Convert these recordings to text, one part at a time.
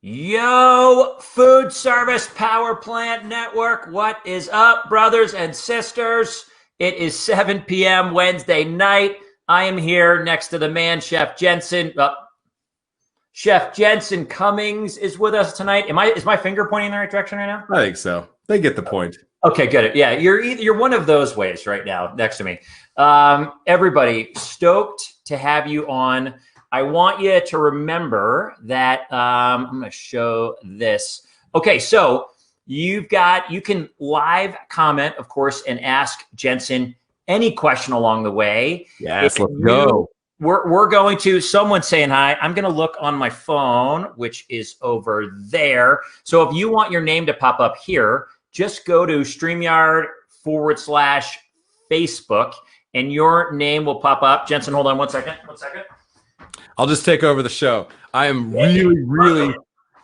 Yo, Food Service Power Plant Network. What is up, brothers and sisters? It is 7 p.m. Wednesday night. I am here next to the man, Chef Jensen. Chef Jensen Cummings is with us tonight. Is my finger pointing in the right direction right now? I think so. They get the point. Okay, good. Yeah, you're one of those ways right now next to me. Everybody, stoked to have you on. I want you to remember that I'm going to show this. Okay, so you can live comment, of course, and ask Jensen any question along the way. Yes, let's go. We're going to, someone saying hi. I'm going to look on my phone, which is over there. So if you want your name to pop up here, just go to StreamYard/Facebook and your name will pop up. Jensen, hold on one second. I'll just take over the show. I am really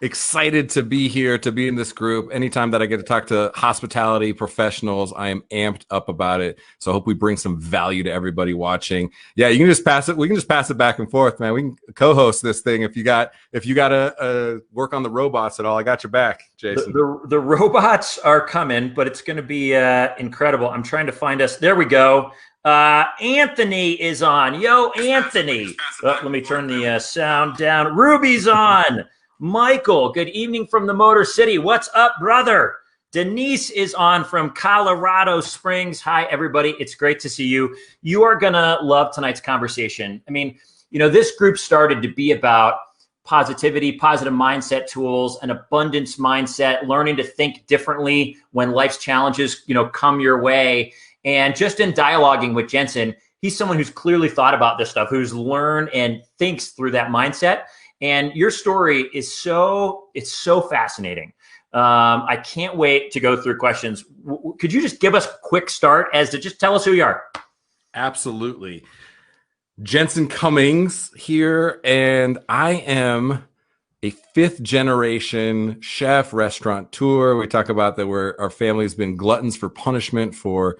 excited to be here, to be in this group. Anytime that I get to talk to hospitality professionals, I am amped up about it. So I hope we bring some value to everybody watching. Yeah, you can just pass it. We can just pass it back and forth, man. We can co-host this thing. If you got to work on the robots at all, I got your back, Jason. The robots are coming, but it's going to be incredible. I'm trying to find us. There we go. Anthony is on. Yo, Anthony. Let me turn the sound down. Ruby's on. Michael, good evening from the Motor City. What's up, brother? Denise is on from Colorado Springs. Hi, everybody. It's great to see you. You are going to love tonight's conversation. I mean, this group started to be about positivity, positive mindset tools, an abundance mindset, learning to think differently when life's challenges, come your way. And just in dialoguing with Jensen, he's someone who's clearly thought about this stuff, who's learned and thinks through that mindset. And your story is so fascinating. I can't wait to go through questions. Could you just give us a quick start as to just tell us who you are? Absolutely. Jensen Cummings here, and I am a fifth generation chef, restaurateur. We talk about that our family's been gluttons for punishment for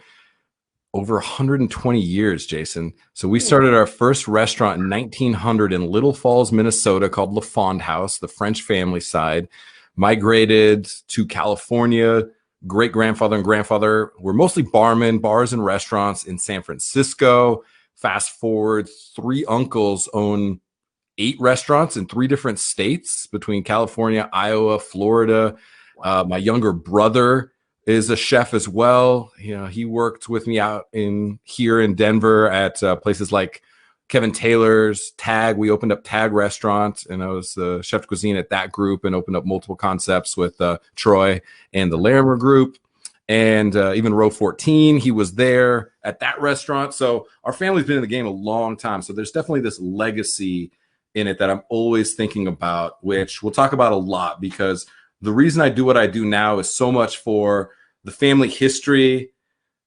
over 120 years, Jason. So we started our first restaurant in 1900 in Little Falls, Minnesota, called Le Fond House, the French family side. Migrated to California. Great-grandfather and grandfather were mostly barmen, bars and restaurants in San Francisco. Fast forward, 3 uncles own 8 restaurants in 3 different states between California, Iowa, Florida. My younger brother is a chef as well. He worked with me out here in Denver at places like Kevin Taylor's, Tag. We opened up Tag Restaurant, and I was the chef de cuisine at that group and opened up multiple concepts with Troy and the Larimer group. And even Row 14, he was there at that restaurant. So our family's been in the game a long time. So there's definitely this legacy in it that I'm always thinking about, which we'll talk about a lot, because the reason I do what I do now is so much for the family history,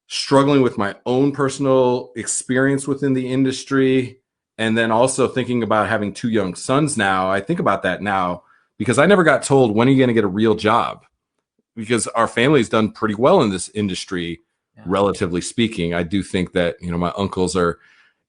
struggling with my own personal experience within the industry, and then also thinking about having 2 young sons now. I think about that now because I never got told, when are you going to get a real job? Because our family's done pretty well in this industry, relatively speaking. I do think that, my uncles are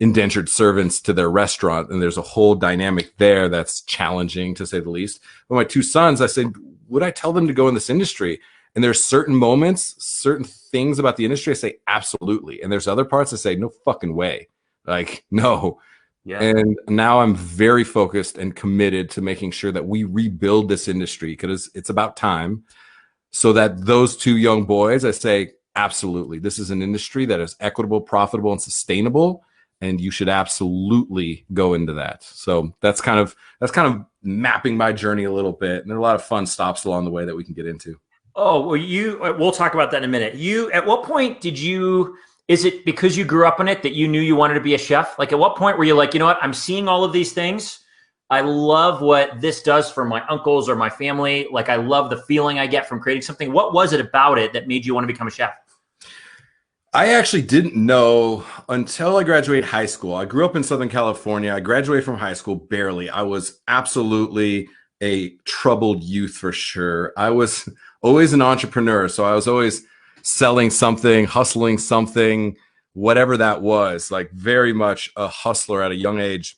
indentured servants to their restaurant, and there's a whole dynamic there that's challenging, to say the least. But my 2 sons, I said, would I tell them to go in this industry? And there's certain moments, certain things about the industry I say, absolutely. And there's other parts I say, no fucking way. Like, no. Yeah. And now I'm very focused and committed to making sure that we rebuild this industry, because it's about time. So that those 2 young boys, I say, absolutely. This is an industry that is equitable, profitable, and sustainable. And you should absolutely go into that. So that's kind of mapping my journey a little bit. And there are a lot of fun stops along the way that we can get into. Oh, well, we'll talk about that in a minute. At what point is it because you grew up in it that you knew you wanted to be a chef? Like, at what point were you like, you know what, I'm seeing all of these things. I love what this does for my uncles or my family. Like, I love the feeling I get from creating something. What was it about it that made you want to become a chef? I actually didn't know until I graduated high school. I grew up in Southern California. I graduated from high school barely. I was absolutely a troubled youth for sure. I was always an entrepreneur. So I was always selling something, hustling something, whatever that was, like very much a hustler at a young age.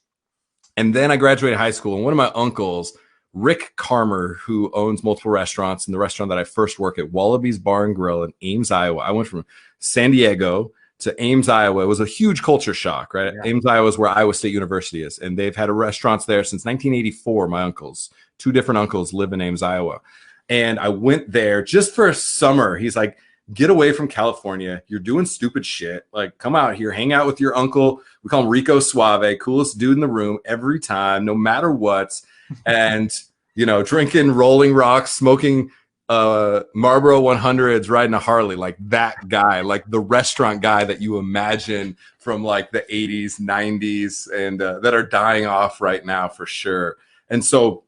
And then I graduated high school, and one of my uncles Rick Karmer, who owns multiple restaurants, and the restaurant that I first worked at, Wallaby's Bar and Grill in Ames, Iowa. I went from San Diego to Ames, Iowa. It was a huge culture shock, right? Yeah. Ames, Iowa is where Iowa State University is, and they've had restaurants there since 1984. My uncles, 2 different uncles, live in Ames, Iowa. And I went there just for a summer. He's like, get away from California. You're doing stupid shit. Like, come out here, hang out with your uncle. We call him Rico Suave, coolest dude in the room every time, no matter what. And, you know, drinking Rolling Rocks, smoking Marlboro 100s, riding a Harley, like that guy, like the restaurant guy that you imagine from like the 80s, 90s, and that are dying off right now for sure. And so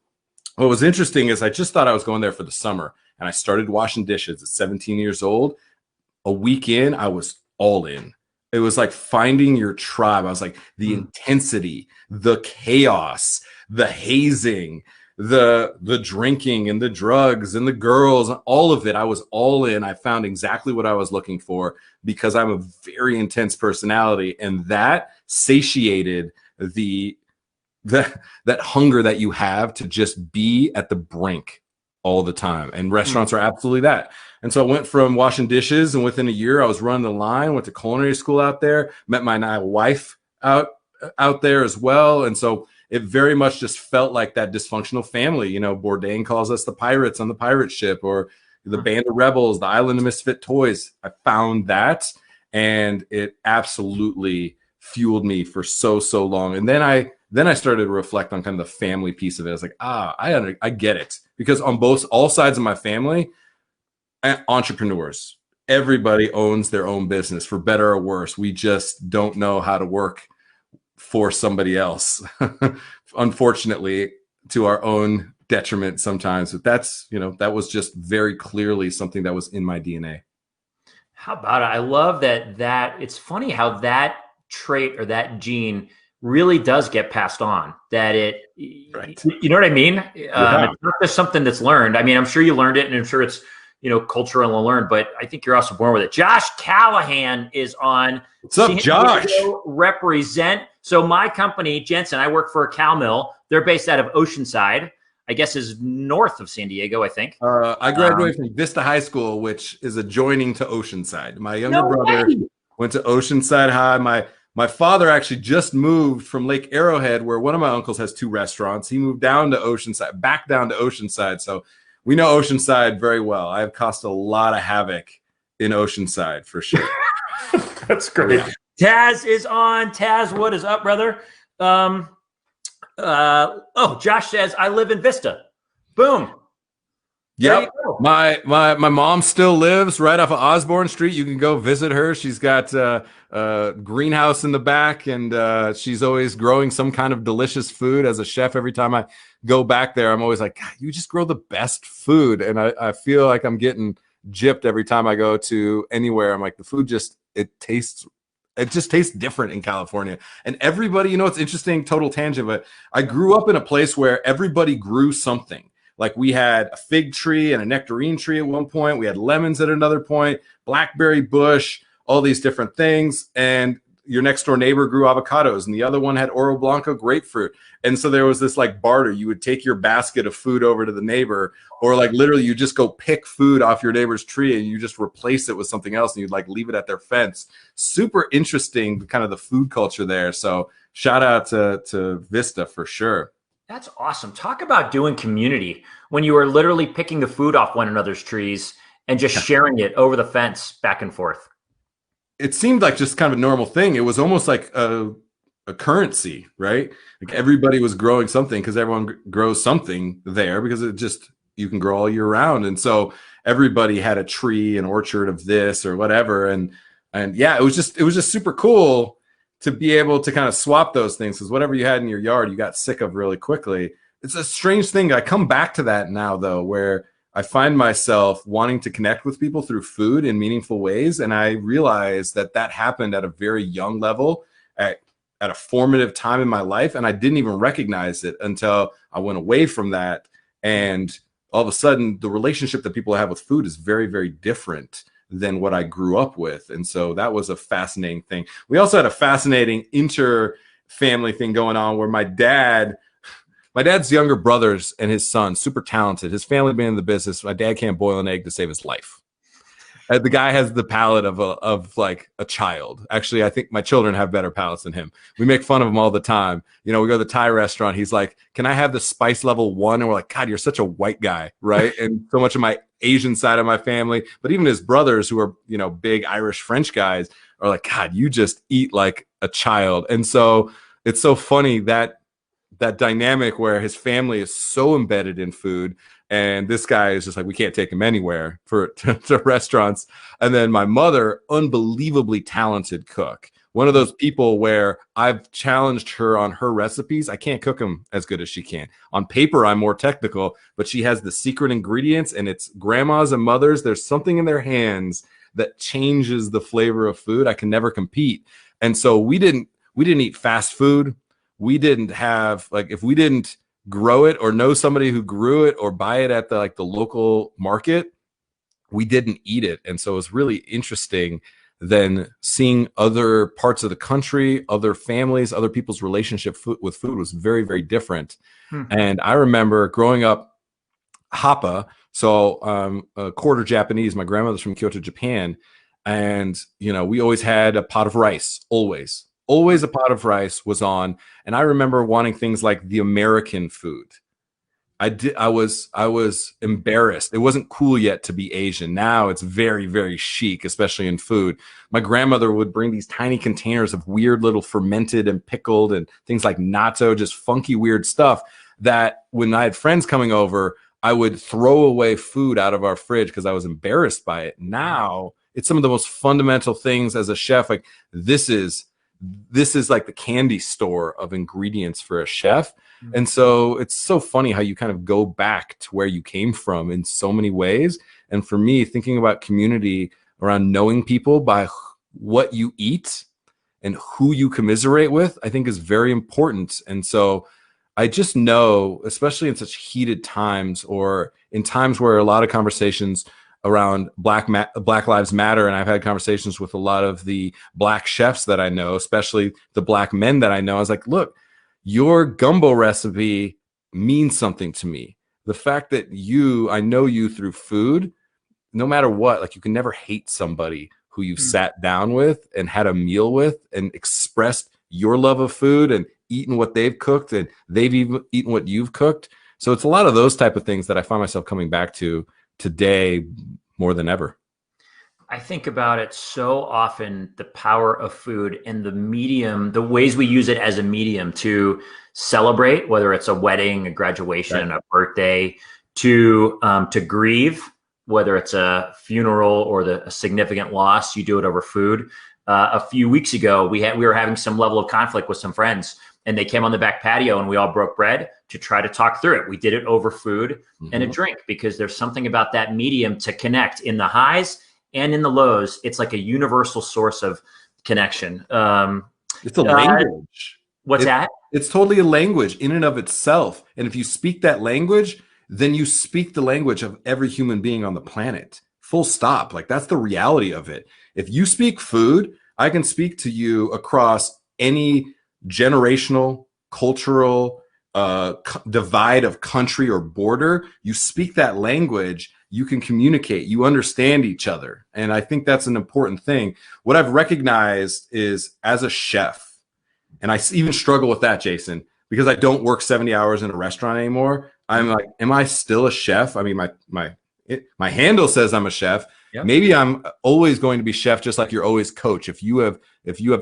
what was interesting is I just thought I was going there for the summer, and I started washing dishes at 17 years old. A week in, I was all in. It was like finding your tribe. I was like, the intensity, the chaos, the hazing, the drinking and the drugs and the girls, all of it. I was all in. I found exactly what I was looking for because I'm a very intense personality, and that satiated that hunger that you have to just be at the brink all the time. And restaurants are absolutely that. And so I went from washing dishes, and within a year I was running the line, went to culinary school out there, met my now wife out there as well. And so it very much just felt like that dysfunctional family. You know, Bourdain calls us the pirates on the pirate ship, or the Band of Rebels, the Island of Misfit Toys. I found that, and it absolutely fueled me for so long. And then I started to reflect on kind of the family piece of it. I was like, I get it, because on all sides of my family, entrepreneurs, everybody owns their own business, for better or worse. We just don't know how to work for somebody else, unfortunately, to our own detriment sometimes. But that's, you know, that was just very clearly something that was in my DNA. How about it? I love that it's funny how that trait or that gene really does get passed on, that right. You know what I mean? It's not just something that's learned. I mean, I'm sure you learned it, and I'm sure it's, you know, cultural and learned, but I think you're also born with it. Josh Callahan is on. What's up, Josh? Represent. So my company, Jensen, I work for a cow mill. They're based out of Oceanside, I guess is north of San Diego, I think. I graduated from Vista High School, which is adjoining to Oceanside. My younger brother went to Oceanside High. My father actually just moved from Lake Arrowhead, where one of my uncles has 2 restaurants. He moved down to Oceanside, back down to Oceanside. So we know Oceanside very well. I have caused a lot of havoc in Oceanside for sure. That's great. Yeah. Taz is on. Taz, what is up, brother? Josh says, I live in Vista. Boom. Yep. My mom still lives right off of Osborne Street. You can go visit her. She's got a greenhouse in the back, and she's always growing some kind of delicious food. As a chef, every time I go back there, I'm always like, God, you just grow the best food. And I feel like I'm getting gypped every time I go to anywhere. I'm like, the food just tastes different in California. And everybody, you know, it's interesting, total tangent, but I grew up in a place where everybody grew something. Like, we had a fig tree and a nectarine tree at one point. We had lemons at another point, blackberry bush, all these different things. And your next door neighbor grew avocados, and the other one had Oro Blanco grapefruit. And so there was this like barter. You would take your basket of food over to the neighbor, or like literally you just go pick food off your neighbor's tree and you just replace it with something else, and you'd like leave it at their fence. Super interesting, kind of the food culture there. So shout out to Vista for sure. That's awesome. Talk about doing community when you are literally picking the food off one another's trees and just sharing it over the fence back and forth. It seemed like just kind of a normal thing. It was almost like a currency, right? Like everybody was growing something because everyone grows something there, because you can grow all year round. And so everybody had a tree, an orchard of this or whatever. And yeah, it was just super cool to be able to kind of swap those things, because whatever you had in your yard, you got sick of really quickly. It's a strange thing. I come back to that now, though, where I find myself wanting to connect with people through food in meaningful ways. And I realized that happened at a very young level, at a formative time in my life. And I didn't even recognize it until I went away from that. And all of a sudden, the relationship that people have with food is very, very different than what I grew up with. And so that was a fascinating thing. We also had a fascinating inter-family thing going on where my dad My dad's younger brothers and his son, super talented. His family been in the business. My dad can't boil an egg to save his life. The guy has the palate of like a child. Actually, I think my children have better palates than him. We make fun of him all the time. You know, we go to the Thai restaurant. He's like, "Can I have the spice level 1?" And we're like, "God, you're such a white guy, right?" And so much of my Asian side of my family, but even his brothers, who are, you know, big Irish French guys, are like, "God, you just eat like a child." And so it's so funny that dynamic where his family is so embedded in food, and this guy is just like, we can't take him anywhere to restaurants. And then my mother, unbelievably talented cook, one of those people where I've challenged her on her recipes. I can't cook them as good as she can. On paper, I'm more technical, but she has the secret ingredients, and it's grandmas and mothers. There's something in their hands that changes the flavor of food. I can never compete. And so we didn't eat fast food. We didn't have, like, if we didn't grow it or know somebody who grew it or buy it at the local market, we didn't eat it. And so it was really interesting then seeing other parts of the country, other families, other people's relationship with food was very, very different. And I remember growing up Hapa, so a quarter Japanese. My grandmother's from Kyoto, Japan. And, you know, we always had a pot of rice, always a pot of rice was on. And I remember wanting things like the American food. I was embarrassed. It wasn't cool yet to be Asian. Now it's very, very chic, especially in food. My grandmother would bring these tiny containers of weird little fermented and pickled and things like natto, just funky, weird stuff that when I had friends coming over, I would throw away food out of our fridge because I was embarrassed by it. Now it's some of the most fundamental things as a chef. Like this is like the candy store of ingredients for a chef. And so it's so funny how you kind of go back to where you came from in so many ways. And for me, thinking about community around knowing people by what you eat and who you commiserate with, I think is very important. And so I just know, especially in such heated times or in times where a lot of conversations around Black Lives Matter, and I've had conversations with a lot of the Black chefs that I know, especially the Black men that I know. I was like, look, your gumbo recipe means something to me. The fact that I know you through food, no matter what, like you can never hate somebody who you've sat down with and had a meal with and expressed your love of food and eaten what they've cooked and they've even eaten what you've cooked. So it's a lot of those type of things that I find myself coming back to today more than ever. I think about it so often, the power of food and the medium, the ways we use it as a medium to celebrate, whether it's a wedding, a graduation, a birthday, to grieve, whether it's a funeral or a significant loss, you do it over food. A few weeks ago, we were having some level of conflict with some friends, and they came on the back patio and we all broke bread to try to talk through it. We did it over food and a drink, because there's something about that medium to connect in the highs and in the lows. It's like a universal source of connection. It's a language. What's that? It's totally a language in and of itself. And if you speak that language, then you speak the language of every human being on the planet. Full stop. Like that's the reality of it. If you speak food, I can speak to you across any generational, cultural divide of country or border. You speak that language, you can communicate, you understand each other. And I think that's an important thing. What I've recognized is as a chef, and I even struggle with that, Jason, because I don't work 70 hours in a restaurant anymore. I'm like, am I still a chef? I mean, my handle says I'm a chef. Yep. Maybe I'm always going to be chef, just like you're always coach. If you have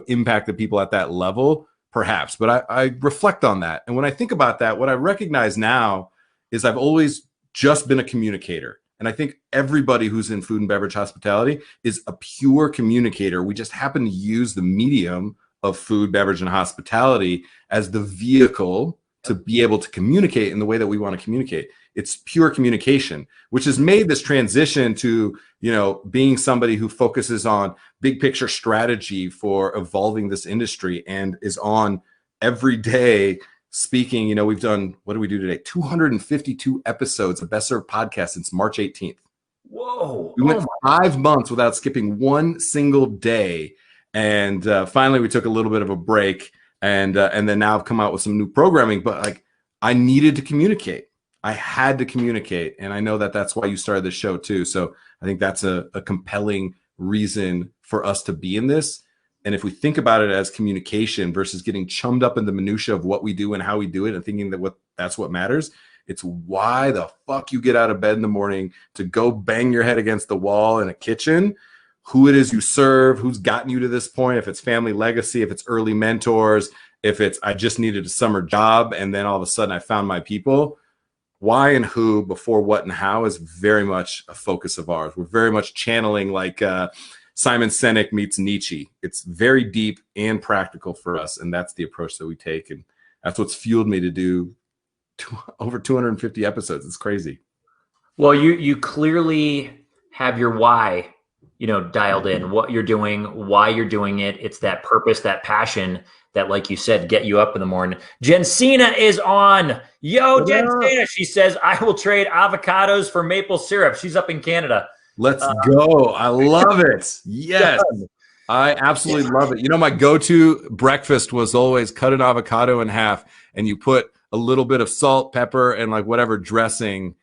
impacted people at that level, perhaps. But I reflect on that. And when I think about that, what I recognize now is I've always just been a communicator. And I think everybody who's in food and beverage hospitality is a pure communicator. We just happen to use the medium of food, beverage, and hospitality as the vehicle to be able to communicate in the way that we want to communicate. It's pure communication, which has made this transition to, you know, being somebody who focuses on big picture strategy for evolving this industry and is on every day speaking. You know, we've done, what do we do today? 252 episodes of Best Served Podcast since March 18th. Whoa. We went 5 months without skipping one single day. And finally, we took a little bit of a break and then now I've come out with some new programming. But like, I needed to communicate. I had to communicate. And I know that that's why you started the show too. So I think that's a compelling reason for us to be in this. And if we think about it as communication versus getting chummed up in the minutia of what we do and how we do it and thinking that that's what matters, it's why the fuck you get out of bed in the morning to go bang your head against the wall in a kitchen, who it is you serve, who's gotten you to this point, if it's family legacy, if it's early mentors, if it's I just needed a summer job and then all of a sudden I found my people. Why and who before what and how is very much a focus of ours. We're very much channeling like Simon Sinek meets Nietzsche. It's very deep and practical for us, and that's the approach that we take, and that's what's fueled me to do over 250 episodes. It's crazy. Well, you clearly have your why, dialed in, what you're doing, why you're doing it. It's that purpose, that passion that, like you said, get you up in the morning. Jensina is on. Yo, Jensina. She says, I will trade avocados for maple syrup. She's up in Canada. Let's go. I love it. Yes. I absolutely love it. My go-to breakfast was always cut an avocado in half and you put a little bit of salt, pepper, and like whatever dressing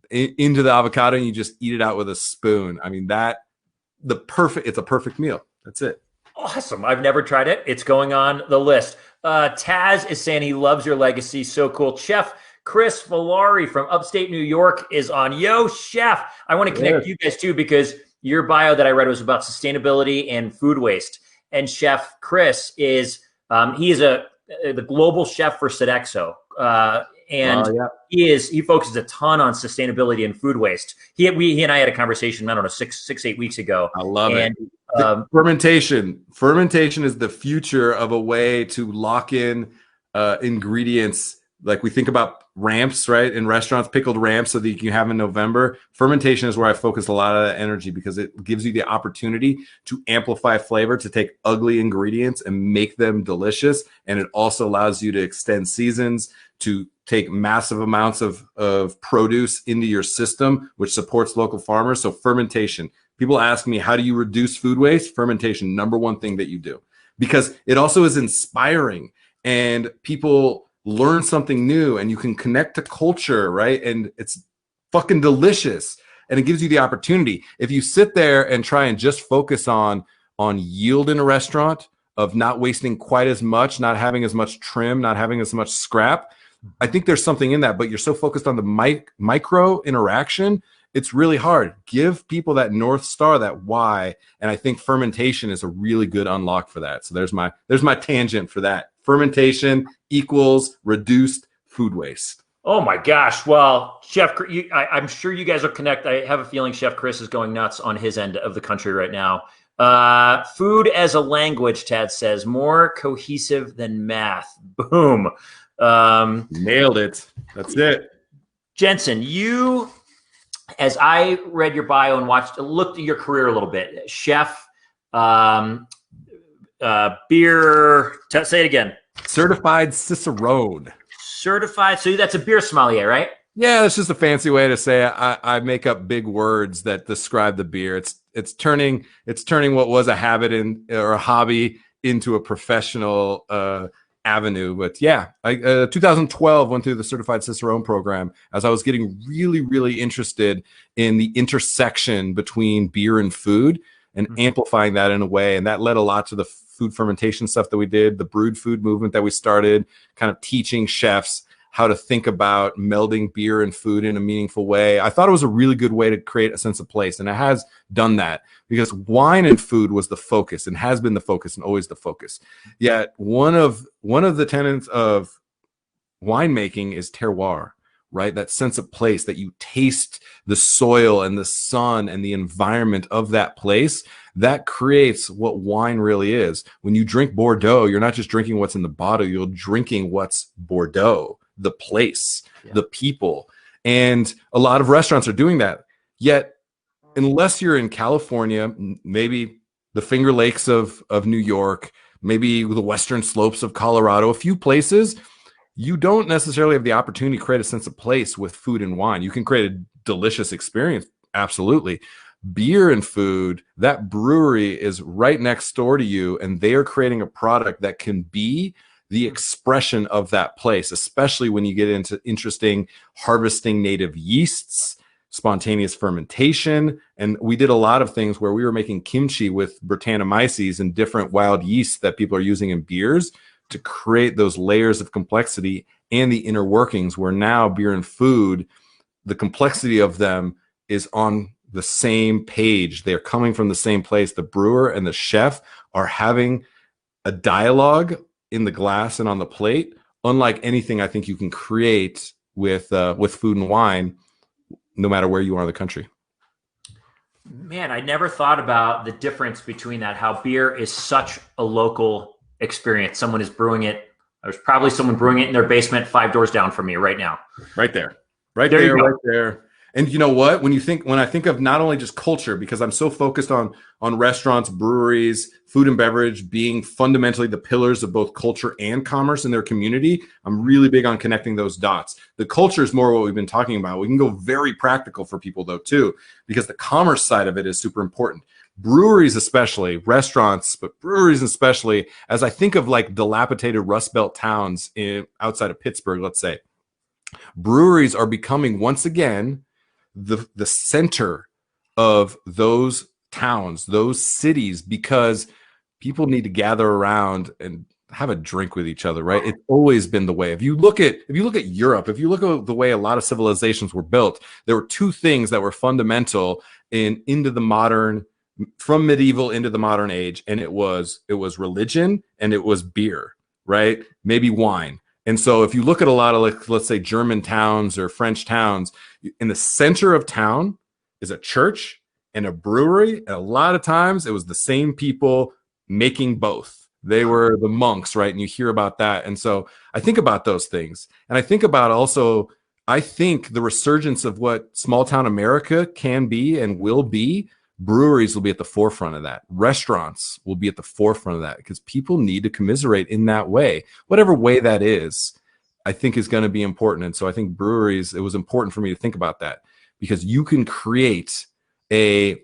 into the avocado and you just eat it out with a spoon. I mean, it's a perfect meal. That's it. Awesome. I've never tried it. It's going on the list. Taz is saying he loves your legacy. So cool. Chef Chris Valari from upstate New York is on. Yo, Chef. I want to connect you guys too because your bio that I read was about sustainability and food waste. And Chef Chris is, he is the global chef for Sodexo. He focuses a ton on sustainability and food waste. He and I had a conversation, I don't know, 8 weeks ago. I love it. Fermentation is the future of a way to lock in ingredients. Like we think about ramps, right? In restaurants, pickled ramps so that you can have in November. Fermentation is where I focus a lot of that energy because it gives you the opportunity to amplify flavor, to take ugly ingredients and make them delicious. And it also allows you to extend seasons, to take massive amounts of produce into your system, which supports local farmers. So fermentation. People ask me, how do you reduce food waste? Fermentation, number one thing that you do. Because it also is inspiring and people learn something new and you can connect to culture, right? And it's fucking delicious. And it gives you the opportunity. If you sit there and try and just focus on yield in a restaurant, of not wasting quite as much, not having as much trim, not having as much scrap, I think there's something in that, but you're so focused on the micro interaction, it's really hard. Give people that North Star, that why, and I think fermentation is a really good unlock for that. So there's my tangent for that. Fermentation equals reduced food waste. Oh my gosh. Well, Chef, I'm sure you guys will connect. I have a feeling Chef Chris is going nuts on his end of the country right now. Food as a language, Tad says, more cohesive than math. Boom. Nailed it. That's it. Jensen, you, as I read your bio and looked at your career a little bit, chef, beer, say it again. Certified Cicerone. Certified. So that's a beer sommelier, right? Yeah, that's just a fancy way to say I make up big words that describe the beer. It's turning what was a habit or a hobby into a professional avenue. But yeah, 2012 went through the Certified Cicerone program as I was getting really, really interested in the intersection between beer and food and amplifying that in a way. And that led a lot to the food fermentation stuff that we did, the brewed food movement that we started, kind of teaching chefs how to think about melding beer and food in a meaningful way. I thought it was a really good way to create a sense of place. And it has done that because wine and food was the focus and has been the focus and always the focus. Yet one of the tenets of winemaking is terroir, right? That sense of place, that you taste the soil and the sun and the environment of that place. That creates what wine really is. When you drink Bordeaux, you're not just drinking what's in the bottle, you're drinking what's Bordeaux, the place, the people. And a lot of restaurants are doing that. Yet, unless you're in California, maybe the Finger Lakes of New York, maybe the western slopes of Colorado, a few places, you don't necessarily have the opportunity to create a sense of place with food and wine. You can create a delicious experience, absolutely. Beer and food, that brewery is right next door to you, and they are creating a product that can be the expression of that place, especially when you get into interesting harvesting native yeasts, spontaneous fermentation. And we did a lot of things where we were making kimchi with Brettanomyces and different wild yeasts that people are using in beers to create those layers of complexity and the inner workings, where now beer and food, the complexity of them is on the same page. They're coming from the same place. The brewer and the chef are having a dialogue in the glass and on the plate, unlike anything I think you can create with food and wine, no matter where you are in the country. Man, I never thought about the difference between that, how beer is such a local experience. Someone is brewing it. There's probably someone brewing it in their basement 5 doors down from me right now. Right there. Right there, right there. And you know what? When I think of not only just culture, because I'm so focused on restaurants, breweries, food and beverage being fundamentally the pillars of both culture and commerce in their community, I'm really big on connecting those dots. The culture is more what we've been talking about. We can go very practical for people though too, because the commerce side of it is super important. Breweries especially, restaurants, but breweries especially, as I think of like dilapidated Rust Belt towns outside of Pittsburgh, let's say, breweries are becoming once again the center of those towns, those cities, because people need to gather around and have a drink with each other, right? It's always been the way. If you look at Europe, if you look at the way a lot of civilizations were built, there were two things that were fundamental into the modern, from medieval into the modern age, and it was religion and it was beer, right? Maybe wine. And so if you look at a lot of, like, let's say German towns or French towns, in the center of town is a church and a brewery. And a lot of times it was the same people making both. They were the monks, right? And you hear about that. And so I think about those things. And I think about also, I think the resurgence of what small town America can be and will be. Breweries will be at the forefront of that. Restaurants will be at the forefront of that, because people need to commiserate in that way. Whatever way that is, I think is going to be important. And so I think breweries, it was important for me to think about that, because you can create a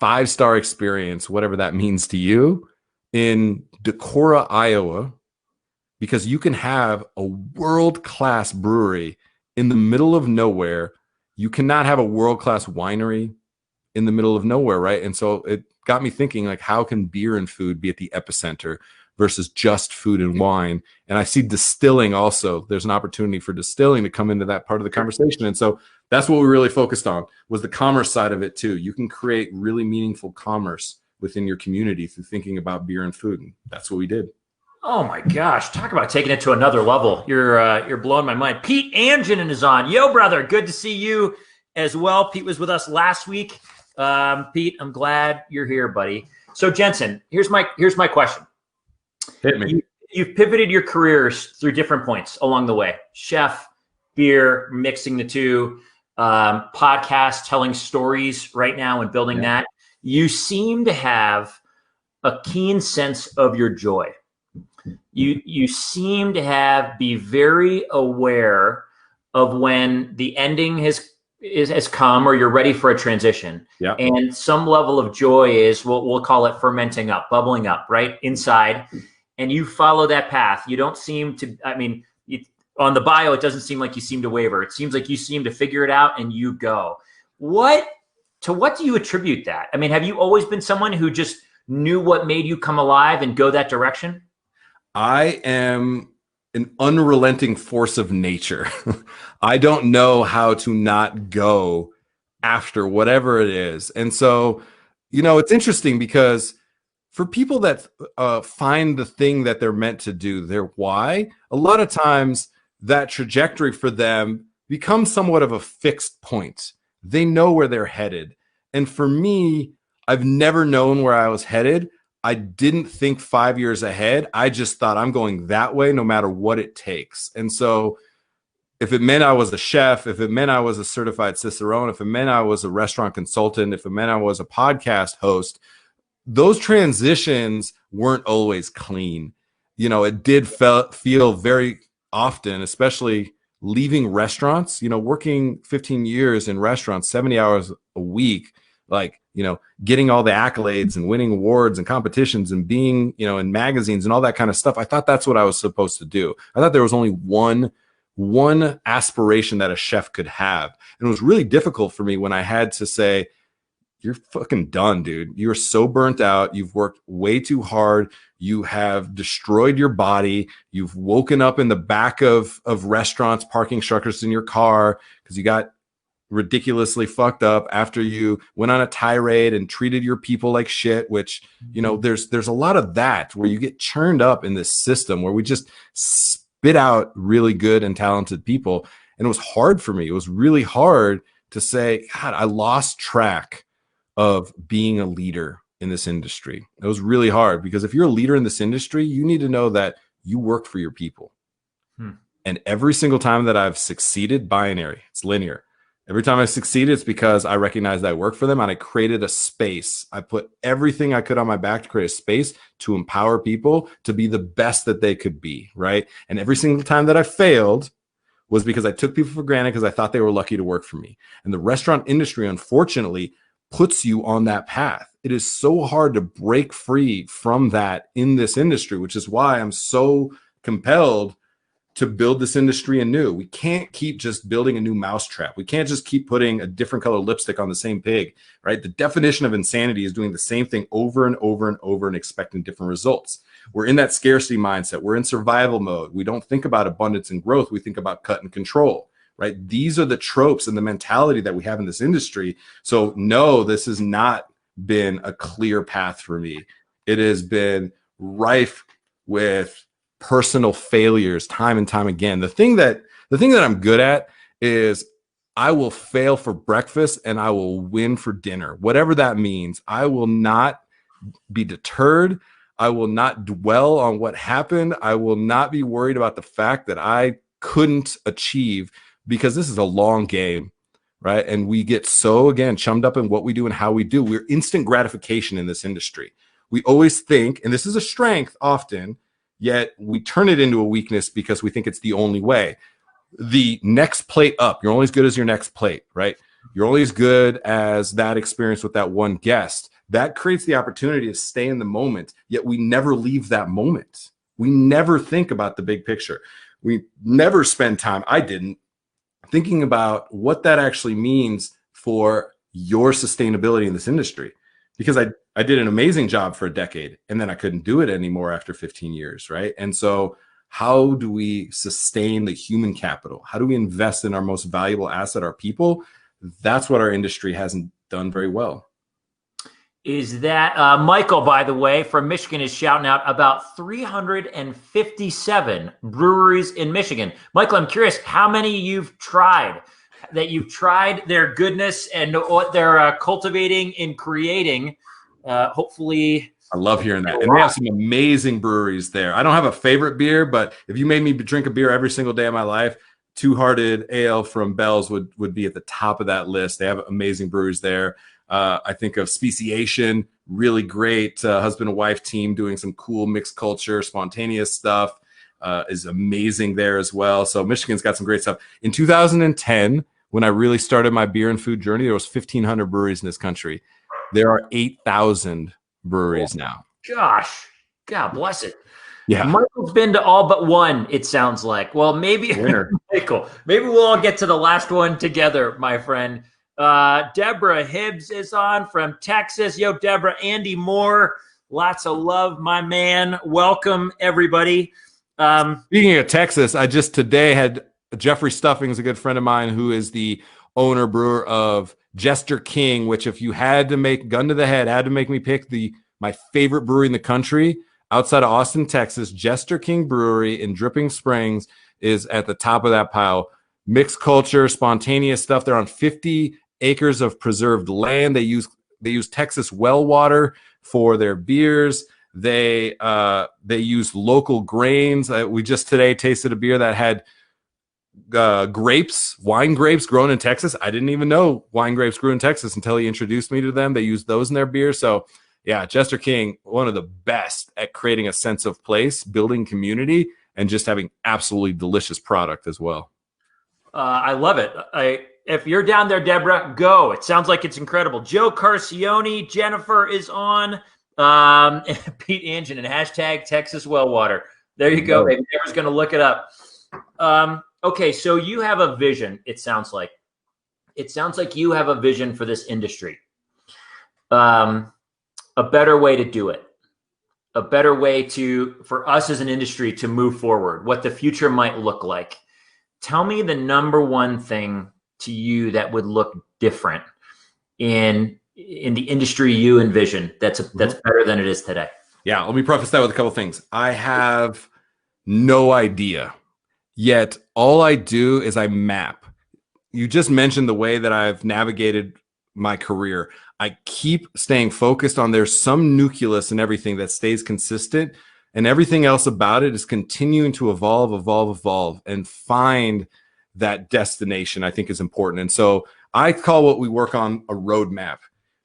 5-star experience, whatever that means to you, in Decorah, Iowa, because you can have a world-class brewery in the middle of nowhere. You cannot have a world-class winery in the middle of nowhere, right? And so it got me thinking, like, how can beer and food be at the epicenter versus just food and wine? And I see distilling also. There's an opportunity for distilling to come into that part of the conversation. And so that's what we really focused on, was the commerce side of it too. You can create really meaningful commerce within your community through thinking about beer and food. And that's what we did. Oh my gosh, talk about taking it to another level. You're blowing my mind. Pete Anjonen is on. Yo, brother, good to see you as well. Pete was with us last week. Pete, I'm glad you're here, buddy. So Jensen, here's my question. Hit me. You've pivoted your careers through different points along the way. Chef, beer, mixing the two, podcast, telling stories right now and building that. You seem to have a keen sense of your joy. You seem to be very aware of when the ending has come, or you're ready for a transition. Yeah. And some level of joy is, we'll call it fermenting up, bubbling up, right inside. And you follow that path. You don't seem to, on the bio, it doesn't seem like you seem to waver. It seems like you seem to figure it out and you go. To what do you attribute that? I mean, have you always been someone who just knew what made you come alive and go that direction? I am an unrelenting force of nature. I don't know how to not go after whatever it is. And so, it's interesting, because for people that find the thing that they're meant to do, their why, a lot of times that trajectory for them becomes somewhat of a fixed point. They know where they're headed. And for me, I've never known where I was headed. I didn't think 5 years ahead. I just thought, I'm going that way no matter what it takes. And so if it meant I was a chef, if it meant I was a certified Cicerone, if it meant I was a restaurant consultant, if it meant I was a podcast host, those transitions weren't always clean. It did feel very often, especially leaving restaurants, working 15 years in restaurants, 70 hours a week, like getting all the accolades and winning awards and competitions and being, in magazines and all that kind of stuff. I thought that's what I was supposed to do. I thought there was only one aspiration that a chef could have. And it was really difficult for me when I had to say, you're fucking done, dude. You're so burnt out. You've worked way too hard. You have destroyed your body. You've woken up in the back of restaurants, parking structures in your car because you got ridiculously fucked up after you went on a tirade and treated your people like shit, which, there's a lot of that where you get churned up in this system where we just spit out really good and talented people. And it was hard for me. It was really hard to say, God, I lost track of being a leader in this industry. It was really hard because if you're a leader in this industry, you need to know that you work for your people. And every single time that I've succeeded, binary, it's linear. Every time I succeeded, it's because I recognized that I worked for them and I created a space. I put everything I could on my back to create a space to empower people to be the best that they could be, right? And every single time that I failed was because I took people for granted because I thought they were lucky to work for me. And the restaurant industry, unfortunately, puts you on that path. It is so hard to break free from that in this industry, which is why I'm so compelled to build this industry anew. We can't keep just building a new mousetrap. We can't just keep putting a different color lipstick on the same pig, right? The definition of insanity is doing the same thing over and over and over and expecting different results. We're in that scarcity mindset. We're in survival mode. We don't think about abundance and growth. We think about cut and control. Right? These are the tropes and the mentality that we have in this industry. So no, this has not been a clear path for me. It has been rife with personal failures time and time again. The thing that I'm good at is I will fail for breakfast and I will win for dinner. Whatever that means, I will not be deterred. I will not dwell on what happened. I will not be worried about the fact that I couldn't achieve, because this is a long game, right? And we get so, again, chummed up in what we do and how we do. We're instant gratification in this industry. We always think, and this is a strength often, yet we turn it into a weakness because we think it's the only way. The next plate up, you're only as good as your next plate, right? You're only as good as that experience with that one guest. That creates the opportunity to stay in the moment, yet we never leave that moment. We never think about the big picture. We never spend time, I didn't, thinking about what that actually means for your sustainability in this industry. Because I did an amazing job for a decade and then I couldn't do it anymore after 15 years, right? And so how do we sustain the human capital? How do we invest in our most valuable asset, our people? That's what our industry hasn't done very well. Is that Michael, by the way, from Michigan, is shouting out about 357 breweries in Michigan. Michael, I'm curious how many you've tried their goodness and what they're cultivating and creating. Hopefully, I love hearing that. And they have some amazing breweries there. I don't have a favorite beer, but if you made me drink a beer every single day of my life, Two Hearted Ale from Bell's would be at the top of that list. They have amazing breweries there. I think of Speciation, really great husband and wife team doing some cool mixed culture, spontaneous stuff, is amazing there as well. So Michigan's got some great stuff. In 2010, when I really started my beer and food journey, there was 1,500 breweries in this country. There are 8,000 breweries now. Gosh, God bless it. Yeah, Michael's been to all but one, it sounds like. Well, maybe, Michael, maybe we'll all get to the last one together, my friend. Deborah Hibbs is on from Texas. Yo, Deborah. Andy Moore, lots of love, my man. Welcome, everybody. Speaking of Texas, I just today had Jeffrey Stuffing, is a good friend of mine, who is the owner brewer of Jester King, which, if you had to make gun to the head, had to make me pick my favorite brewery in the country outside of Austin, Texas, Jester King Brewery in Dripping Springs is at the top of that pile. Mixed culture, spontaneous stuff. They're on 50 acres of preserved land. They use Texas well water for their beers. They use local grains. We just today tasted a beer that had wine grapes grown in Texas. I didn't even know wine grapes grew in Texas until he introduced me to them. They use those in their beer. So yeah, Jester King, one of the best at creating a sense of place, building community, and just having absolutely delicious product as well. I love it. If you're down there, Deborah, go. It sounds like it's incredible. Joe Carcione, Jennifer is on. Pete Engine and hashtag Texas Wellwater. There you go. Baby. Deborah's going to look it up. Okay, so you have a vision. It sounds like you have a vision for this industry. A better way to do it. A better way for us as an industry to move forward. What the future might look like. Tell me the number one thing to you that would look different in the industry you envision that's better than it is today. Yeah, let me preface that with a couple of things. I have no idea, yet all I do is I map. You just mentioned the way that I've navigated my career. I keep staying focused on there's some nucleus in everything that stays consistent, and everything else about it is continuing to evolve, and find that destination. I think is important. And so I call what we work on a roadmap,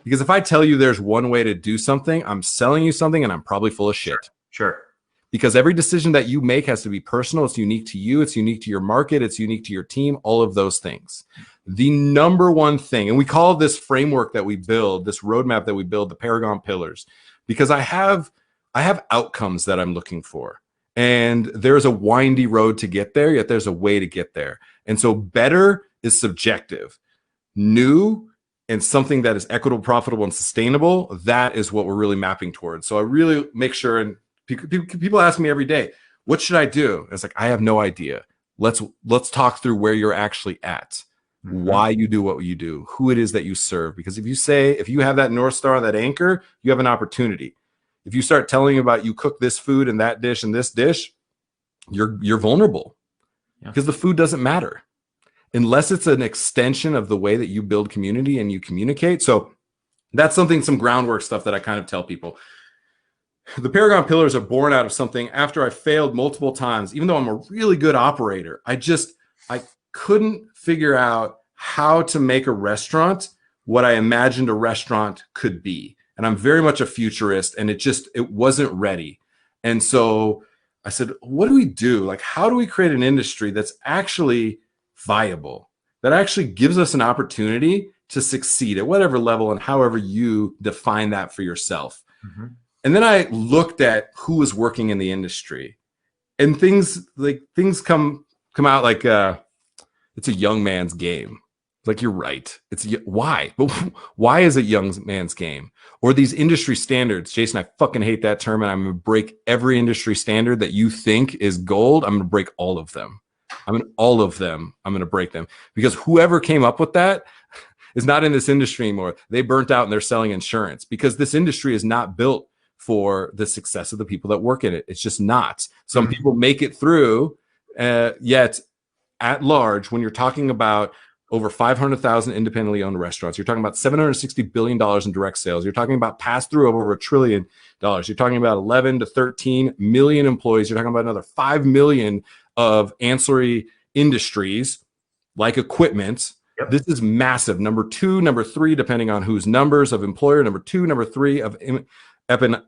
because if I tell you there's one way to do something, I'm selling you something and I'm probably full of shit. Sure. Because every decision that you make has to be personal. It's unique to you. It's unique to your market. It's unique to your team, all of those things. The number one thing, and we call this framework that we build, this roadmap that we build, the Paragon Pillars, because I have outcomes that I'm looking for. And there's a windy road to get there, yet there's a way to get there. And so better is subjective. New and something that is equitable, profitable, and sustainable, that is what we're really mapping towards. So I really make sure, and people ask me every day, what should I do? And it's like, I have no idea. Let's talk through where you're actually at, why you do what you do, who it is that you serve. Because if you have that North Star, that anchor, you have an opportunity. If you start telling about you cook this food and that dish and this dish, you're vulnerable, because the food doesn't matter unless it's an extension of the way that you build community and you communicate. So that's some groundwork stuff that I kind of tell people. The Paragon Pillars are born out of something after I failed multiple times. Even though I'm a really good operator, I couldn't figure out how to make a restaurant what I imagined a restaurant could be. And I'm very much a futurist, and it wasn't ready. And so I said, what do we do? Like, how do we create an industry that's actually viable, that actually gives us an opportunity to succeed at whatever level and however you define that for yourself? And then I looked at who was working in the industry, and things come out like it's a young man's game. Like, you're right. Why? But why is it young man's game? Or these industry standards? Jason, I fucking hate that term, and I'm going to break every industry standard that you think is gold. I'm going to break all of them. I'm going to break them, because whoever came up with that is not in this industry anymore. They burnt out and they're selling insurance, because this industry is not built for the success of the people that work in it. It's just not. Some people make it through, yet at large, when you're talking about over 500,000 independently owned restaurants, you're talking about $760 billion in direct sales. You're talking about pass-through of over $1 trillion. You're talking about 11 to 13 million employees. You're talking about another 5 million of ancillary industries like equipment. Yep. This is massive. Number 2, number 3, depending on whose numbers of employer, number 2, number 3 of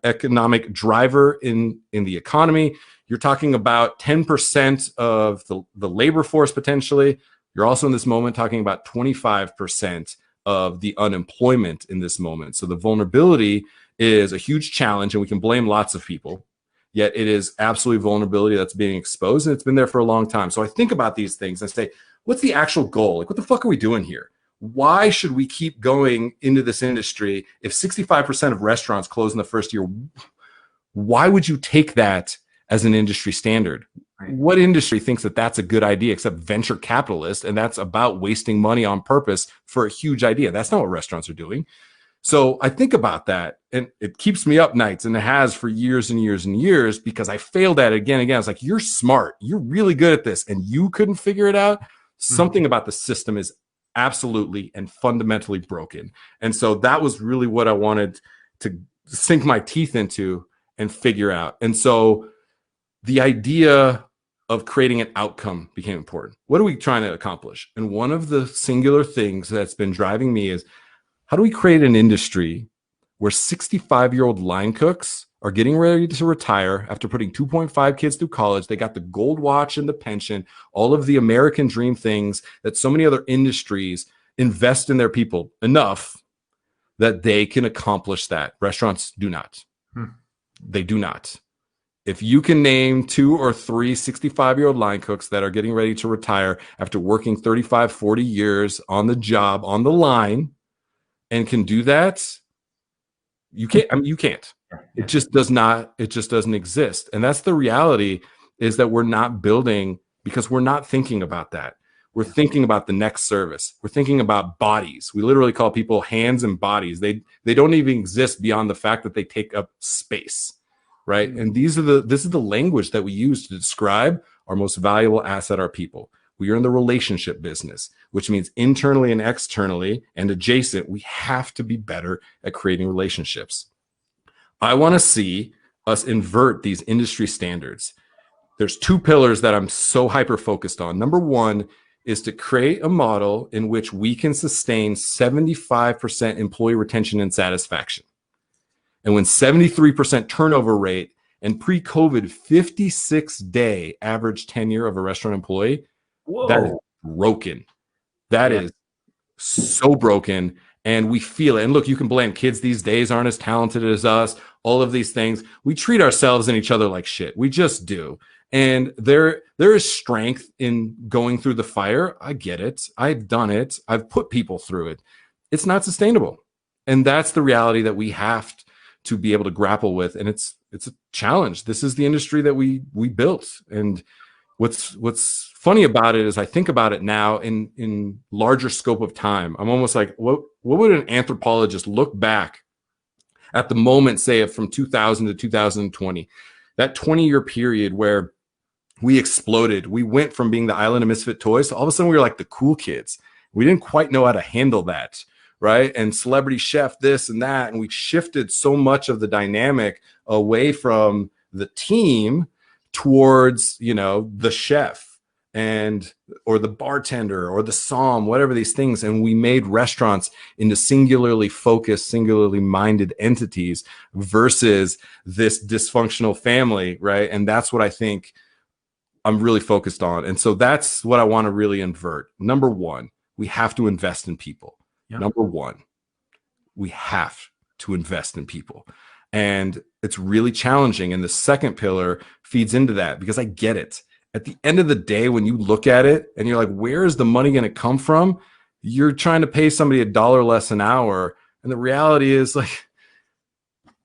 economic driver in the economy. You're talking about 10% of the labor force potentially. You're also in this moment talking about 25% of the unemployment in this moment. So the vulnerability is a huge challenge, and we can blame lots of people, yet it is absolutely vulnerability that's being exposed, and it's been there for a long time. So I think about these things and say, what's the actual goal? Like, what the fuck are we doing here? Why should we keep going into this industry? If 65% of restaurants close in the first year, why would you take that as an industry standard? Right. What industry thinks that that's a good idea except venture capitalists, and that's about wasting money on purpose for a huge idea? That's not what restaurants are doing. So I think about that, and it keeps me up nights, and it has for years and years and years, because I failed at it again and again. It's like, you're smart, you're really good at this, and you couldn't figure it out. Something about the system is absolutely and fundamentally broken. And so that was really what I wanted to sink my teeth into and figure out. And so the idea of creating an outcome became important. What are we trying to accomplish? And one of the singular things that's been driving me is, how do we create an industry where 65-year-old line cooks are getting ready to retire after putting 2.5 kids through college. They got the gold watch and the pension, all of the American dream things that so many other industries invest in their people enough that they can accomplish that. Restaurants do not. They do not. If you can name 2 or 3 65-year-old line cooks that are getting ready to retire after working 35, 40 years on the job, on the line, and can do that, you can't. I mean, you can't. It just does not. It just doesn't exist. And that's the reality, is that we're not building because we're not thinking about that. We're thinking about the next service. We're thinking about bodies. We literally call people hands and bodies. They don't even exist beyond the fact that they take up space, right? And this is the language that we use to describe our most valuable asset, our people. We are in the relationship business, which means internally and externally and adjacent, we have to be better at creating relationships. I want to see us invert these industry standards. There's 2 pillars that I'm so hyper focused on. Number 1 is to create a model in which we can sustain 75% employee retention and satisfaction. And when 73% turnover rate and pre-COVID 56-day average tenure of a restaurant employee, that is broken. That is so broken. And we feel it. And look, you can blame kids these days aren't as talented as us, all of these things. We treat ourselves and each other like shit. We just do. And there is strength in going through the fire. I get it. I've done it. I've put people through it. It's not sustainable. And that's the reality that we have to be able to grapple with. And it's a challenge. This is the industry that we built. And what's funny about it is I think about it now in larger scope of time. I'm almost like, what would an anthropologist look back at the moment, say, from 2000 to 2020, that 20-year period where we exploded. We went from being the island of misfit toys to all of a sudden we were like the cool kids. We didn't quite know how to handle that, right? And celebrity chef, this and that. And we shifted so much of the dynamic away from the team towards, the chef or the bartender or the som, whatever these things. And we made restaurants into singularly focused, singularly minded entities versus this dysfunctional family, right? And that's what I think I'm really focused on. And so that's what I want to really invert. Number 1, we have to invest in people. Yep. Number 1, we have to invest in people. And it's really challenging. And the second pillar feeds into that because I get it. At the end of the day, when you look at it and you're like, where is the money going to come from? You're trying to pay somebody $1 less an hour. And the reality is, like,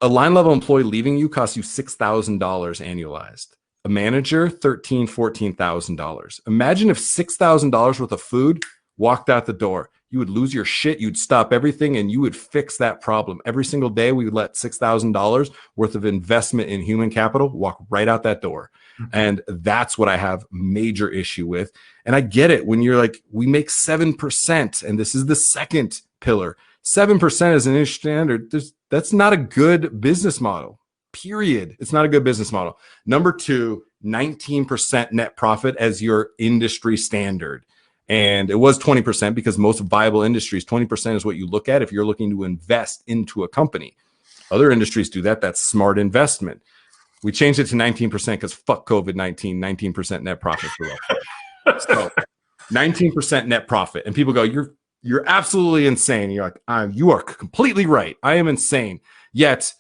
a line level employee leaving you costs you $6,000 annualized. A manager, $13,000, $14,000. Imagine if $6,000 worth of food walked out the door. You would lose your shit. You'd stop everything and you would fix that problem. Every single day, we would let $6,000 worth of investment in human capital walk right out that door. And that's what I have major issue with. And I get it when you're like, we make 7%. And this is the second pillar. 7% is an industry standard. That's not a good business model. Period. It's not a good business model. Number 2, 19% net profit as your industry standard. And it was 20% because most viable industries, 20% is what you look at if you're looking to invest into a company. Other industries do that. That's smart investment. We changed it to 19% because fuck COVID-19, 19% net profit for us. So 19% net profit. And people go, you're absolutely insane. You're like, you are completely right. I am insane. Yet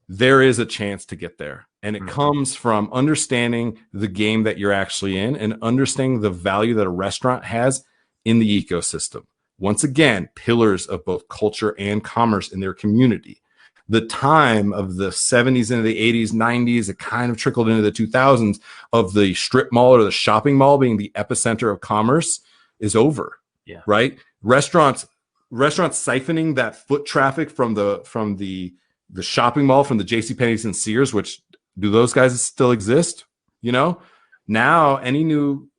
there is a chance to get there. And it comes from understanding the game that you're actually in and understanding the value that a restaurant has in the ecosystem. Once again, pillars of both culture and commerce in their community. The time of the 70s into the 80s, 90s, it kind of trickled into the 2000s of the strip mall or the shopping mall being the epicenter of commerce is over, right? Restaurants siphoning that foot traffic from the shopping mall, from the JCPenney's and Sears, which do those guys still exist? Now any new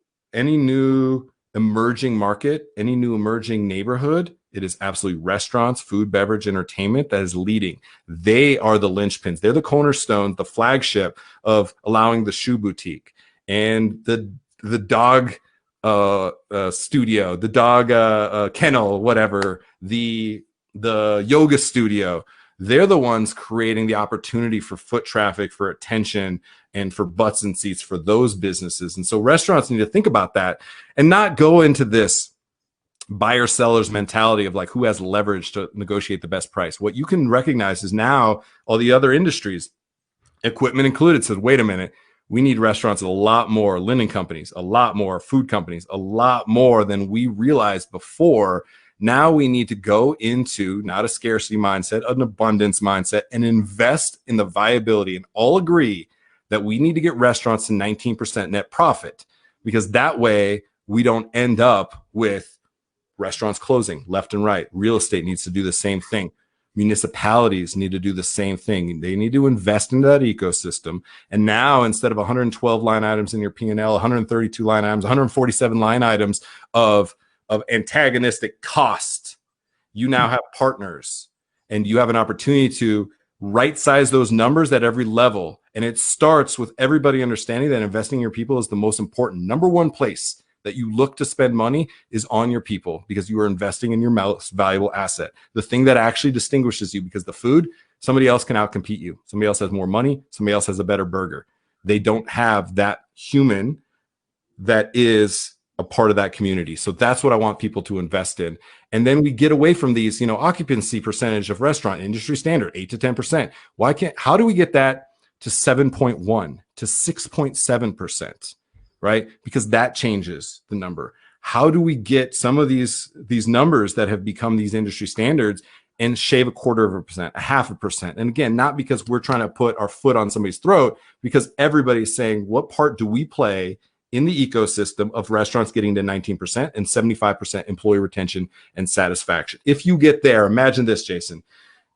emerging market, any new emerging neighborhood, it is absolutely restaurants, food, beverage, entertainment that is leading. They are the linchpins. They're the cornerstone, the flagship of allowing the shoe boutique and the dog studio, the dog kennel, whatever, the yoga studio, they're the ones creating the opportunity for foot traffic, for attention, and for butts and seats for those businesses. And so restaurants need to think about that and not go into this buyer seller's mentality of like who has leverage to negotiate the best price. What you can recognize is now all the other industries, equipment included, said, wait a minute, we need restaurants a lot more, linen companies, a lot more, food companies, a lot more than we realized before. Now we need to go into not a scarcity mindset, an abundance mindset, and invest in the viability, and all agree that we need to get restaurants to 19% net profit, because that way we don't end up with restaurants closing left and right. Real estate needs to do the same thing. Municipalities need to do the same thing. They need to invest into that ecosystem. And now, instead of 112 line items in your P&L, 132 line items, 147 line items of antagonistic cost, you now have partners, and you have an opportunity to right size those numbers at every level. And it starts with everybody understanding that investing in your people is the most important. Number one place that you look to spend money is on your people, because you are investing in your most valuable asset, the thing that actually distinguishes you. Because the food, somebody else can outcompete you. Somebody else has more money. Somebody else has a better burger. They don't have that human that is a part of that community. So that's what I want people to invest in. And then we get away from these, occupancy percentage of restaurant industry standard, 8 to 10%. How do we get that to 7.1 to 6.7%? Right? Because that changes the number. How do we get some of these numbers that have become these industry standards and shave 0.25%, 0.5%? And again, not because we're trying to put our foot on somebody's throat, because everybody's saying, what part do we play in the ecosystem of restaurants getting to 19% and 75% employee retention and satisfaction? If you get there, imagine this, Jason.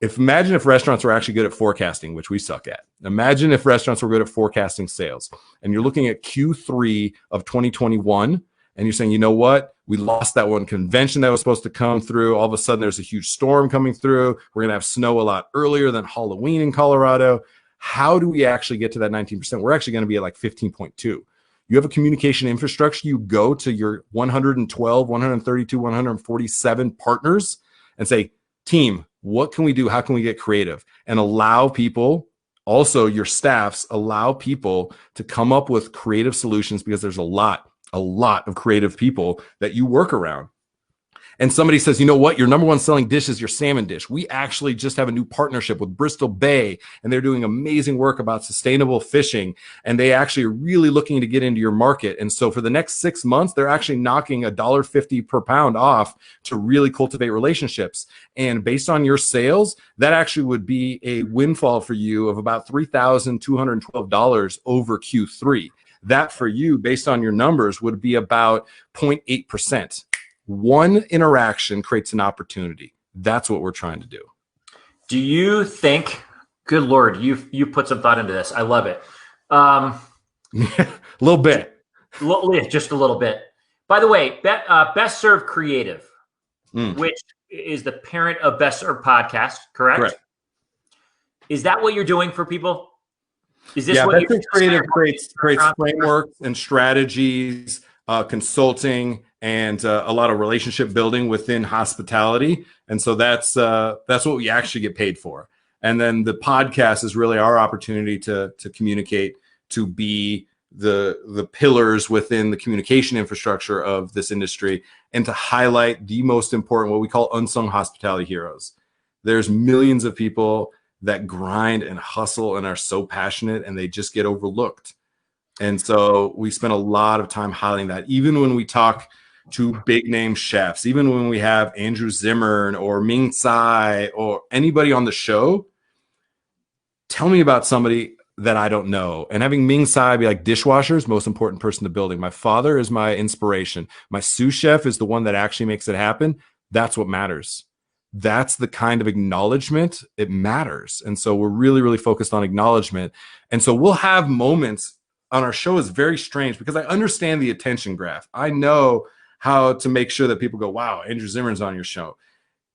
Imagine if restaurants were actually good at forecasting, which we suck at. Imagine if restaurants were good at forecasting sales, and you're looking at Q3 of 2021, and you're saying, you know what? We lost that one convention that was supposed to come through. All of a sudden, there's a huge storm coming through. We're going to have snow a lot earlier than Halloween in Colorado. How do we actually get to that 19%? We're actually going to be at like 15.2. You have a communication infrastructure. You go to your 112, 132, 147 partners and say, team, what can we do? How can we get creative? And allow people, also your staffs, allow people to come up with creative solutions, because there's a lot of creative people that you work around. And somebody says, you know what? Your number one selling dish is your salmon dish. We actually just have a new partnership with Bristol Bay, and they're doing amazing work about sustainable fishing. And they actually are really looking to get into your market. And so for the next 6 months, they're actually knocking $1.50 per pound off to really cultivate relationships. And based on your sales, that actually would be a windfall for you of about $3,212 over Q3. That for you, based on your numbers, would be about 0.8%. One interaction creates an opportunity. That's what we're trying to do. Do you think, good Lord, you put some thought into this. I love it. A little bit. Just a little bit. By the way, Best Served Creative, which is the parent of Best Served Podcast, correct? Correct. Is that what you're doing for people? Is this what Best Served Creative creates frameworks and strategies, consulting, and a lot of relationship building within hospitality. And so that's what we actually get paid for. And then the podcast is really our opportunity to communicate, to be the pillars within the communication infrastructure of this industry, and to highlight the most important, what we call unsung hospitality heroes. There's millions of people that grind and hustle and are so passionate, and they just get overlooked. And so we spend a lot of time highlighting that. Even when we talk to big name chefs, even when we have Andrew Zimmern or Ming Tsai or anybody on the show, tell me about somebody that I don't know. And having Ming Tsai be like, dishwasher's most important person in the building. My father is my inspiration. My sous chef is the one that actually makes it happen. That's what matters. That's the kind of acknowledgement. It matters. And so we're really, really focused on acknowledgement. And so we'll have moments on our show. Is very strange because I understand the attention graph. I know how to make sure that people go, wow, Andrew Zimmern's on your show.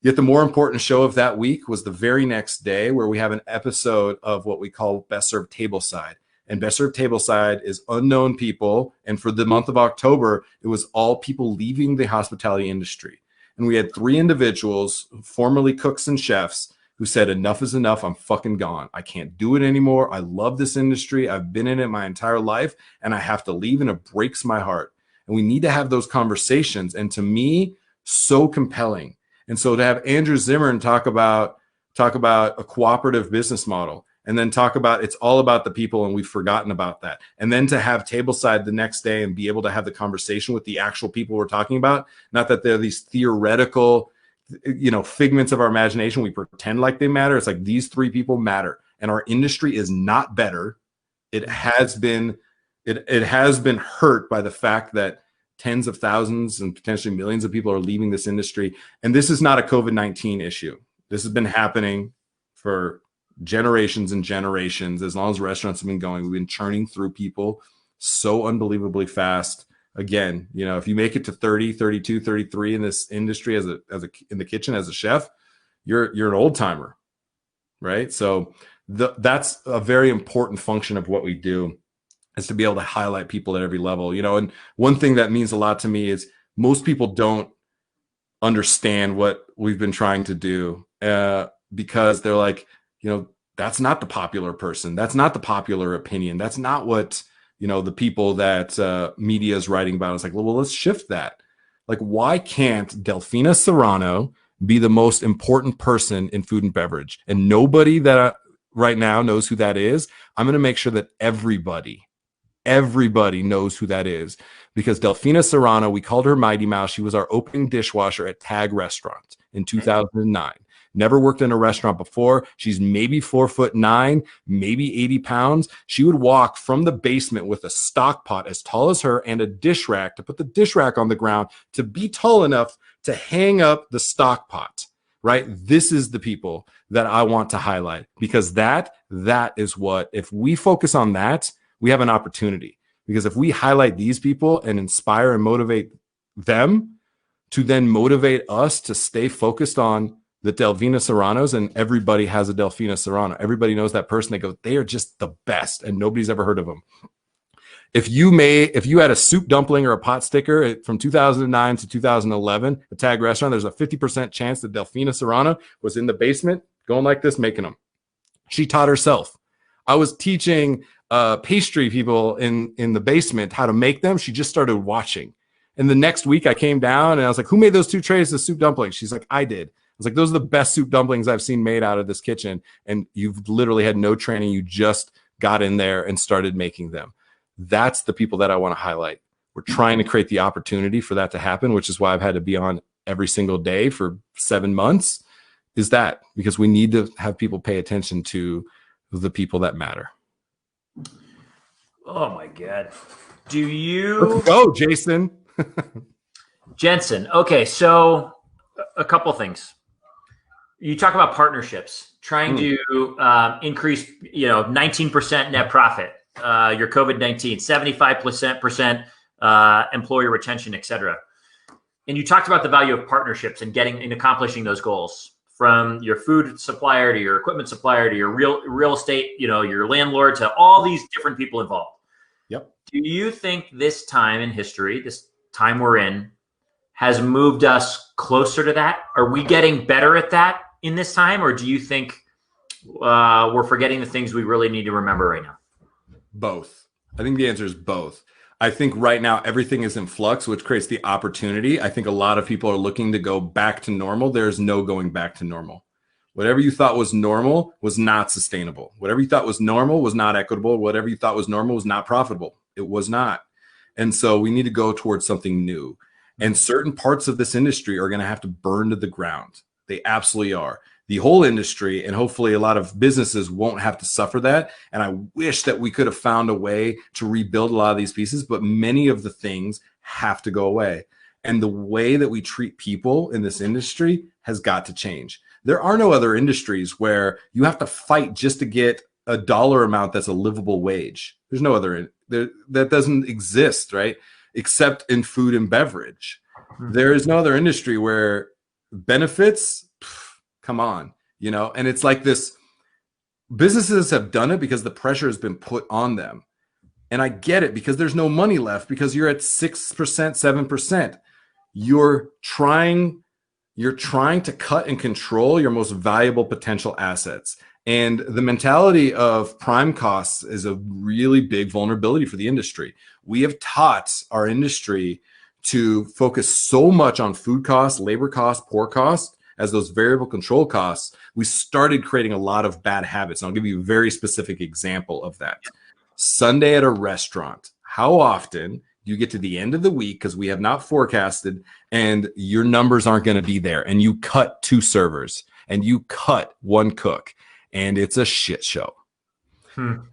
Yet the more important show of that week was the very next day, where we have an episode of what we call Best Served Tableside. And Best Served Tableside is unknown people. And for the month of October, it was all people leaving the hospitality industry. And we had 3 individuals, formerly cooks and chefs, who said, enough is enough. I'm fucking gone. I can't do it anymore. I love this industry. I've been in it my entire life and I have to leave, and it breaks my heart. And we need to have those conversations. And to me, so compelling. And so to have Andrew Zimmern talk about a cooperative business model, and then talk about it's all about the people and we've forgotten about that. And then to have tableside the next day and be able to have the conversation with the actual people we're talking about, not that they're these theoretical, figments of our imagination. We pretend like they matter. It's like these three people matter, and our industry is not better. It has been hurt by the fact that tens of thousands and potentially millions of people are leaving this industry. And this is not a COVID-19 issue. This has been happening for generations and generations. As long as restaurants have been going, we've been churning through people so unbelievably fast. Again, if you make it to 30, 32, 33 in this industry as in the kitchen as a chef, you're an old timer, right? So that's a very important function of what we do, is to be able to highlight people at every level. And one thing that means a lot to me is most people don't understand what we've been trying to do, because they're like, that's not the popular person. That's not the popular opinion. That's not what, the people that media is writing about. It's like, well, let's shift that. Like, why can't Delfina Serrano be the most important person in food and beverage? And nobody that right now knows who that is. I'm going to make sure that everybody knows who that is, because Delfina Serrano, we called her Mighty Mouse. She was our opening dishwasher at Tag Restaurant in 2009. Never worked in a restaurant before. She's maybe 4'9", maybe 80 pounds. She would walk from the basement with a stock pot as tall as her and a dish rack to put the dish rack on the ground to be tall enough to hang up the stock pot, right? This is the people that I want to highlight, because that is what, if we focus on that, we have an opportunity. Because if we highlight these people and inspire and motivate them to then motivate us to stay focused on the Delfina Serranos, and everybody has a Delfina Serrano. Everybody knows that person. They go, they are just the best, and nobody's ever heard of them. If you had a soup dumpling or a pot sticker from 2009 to 2011, a Tag Restaurant, there's a 50% chance that Delfina Serrano was in the basement going like this, making them. She taught herself. I was teaching pastry people in the basement how to make them. She just started watching. And the next week I came down and I was like, who made those 2 trays of soup dumplings? She's like, I did. I was like, those are the best soup dumplings I've seen made out of this kitchen. And you've literally had no training. You just got in there and started making them. That's the people that I want to highlight. We're trying to create the opportunity for that to happen, which is why I've had to be on every single day for 7 months, is that because we need to have people pay attention to the people that matter. Oh my God. Let's go, Jason. Jensen. Okay. So a couple things. You talk about partnerships, trying to increase, 19% net profit, your COVID-19, 75% employee retention, et cetera. And you talked about the value of partnerships and accomplishing those goals, from your food supplier to your equipment supplier to your real estate, your landlord, to all these different people involved. Yep. Do you think this time in history, this time we're in, has moved us closer to that? Are we getting better at that in this time? Or do you think we're forgetting the things we really need to remember right now? Both. I think the answer is both. I think right now everything is in flux, which creates the opportunity. I think a lot of people are looking to go back to normal. There's no going back to normal. Whatever you thought was normal was not sustainable. Whatever you thought was normal was not equitable. Whatever you thought was normal was not profitable. It was not. And so we need to go towards something new. And certain parts of this industry are going to have to burn to the ground. They absolutely are. The whole industry, and hopefully a lot of businesses, won't have to suffer that. And I wish that we could have found a way to rebuild a lot of these pieces, but many of the things have to go away. And the way that we treat people in this industry has got to change. There are no other industries where you have to fight just to get a dollar amount that's a livable wage. There's no other, that doesn't exist, right? Except in food and beverage. There is no other industry where benefits, come on, and it's like this. Businesses have done it because the pressure has been put on them. And I get it, because there's no money left, because you're at 6%, 7%. You're trying, You're trying to cut and control your most valuable potential assets. And the mentality of prime costs is a really big vulnerability for the industry. We have taught our industry to focus so much on food costs, labor costs, poor costs as those variable control costs. We started creating a lot of bad habits. And I'll give you a very specific example of that. Sunday at a restaurant. How often you get to the end of the week because we have not forecasted and your numbers aren't going to be there, and you cut 2 servers and you cut 1 cook, and it's a shit show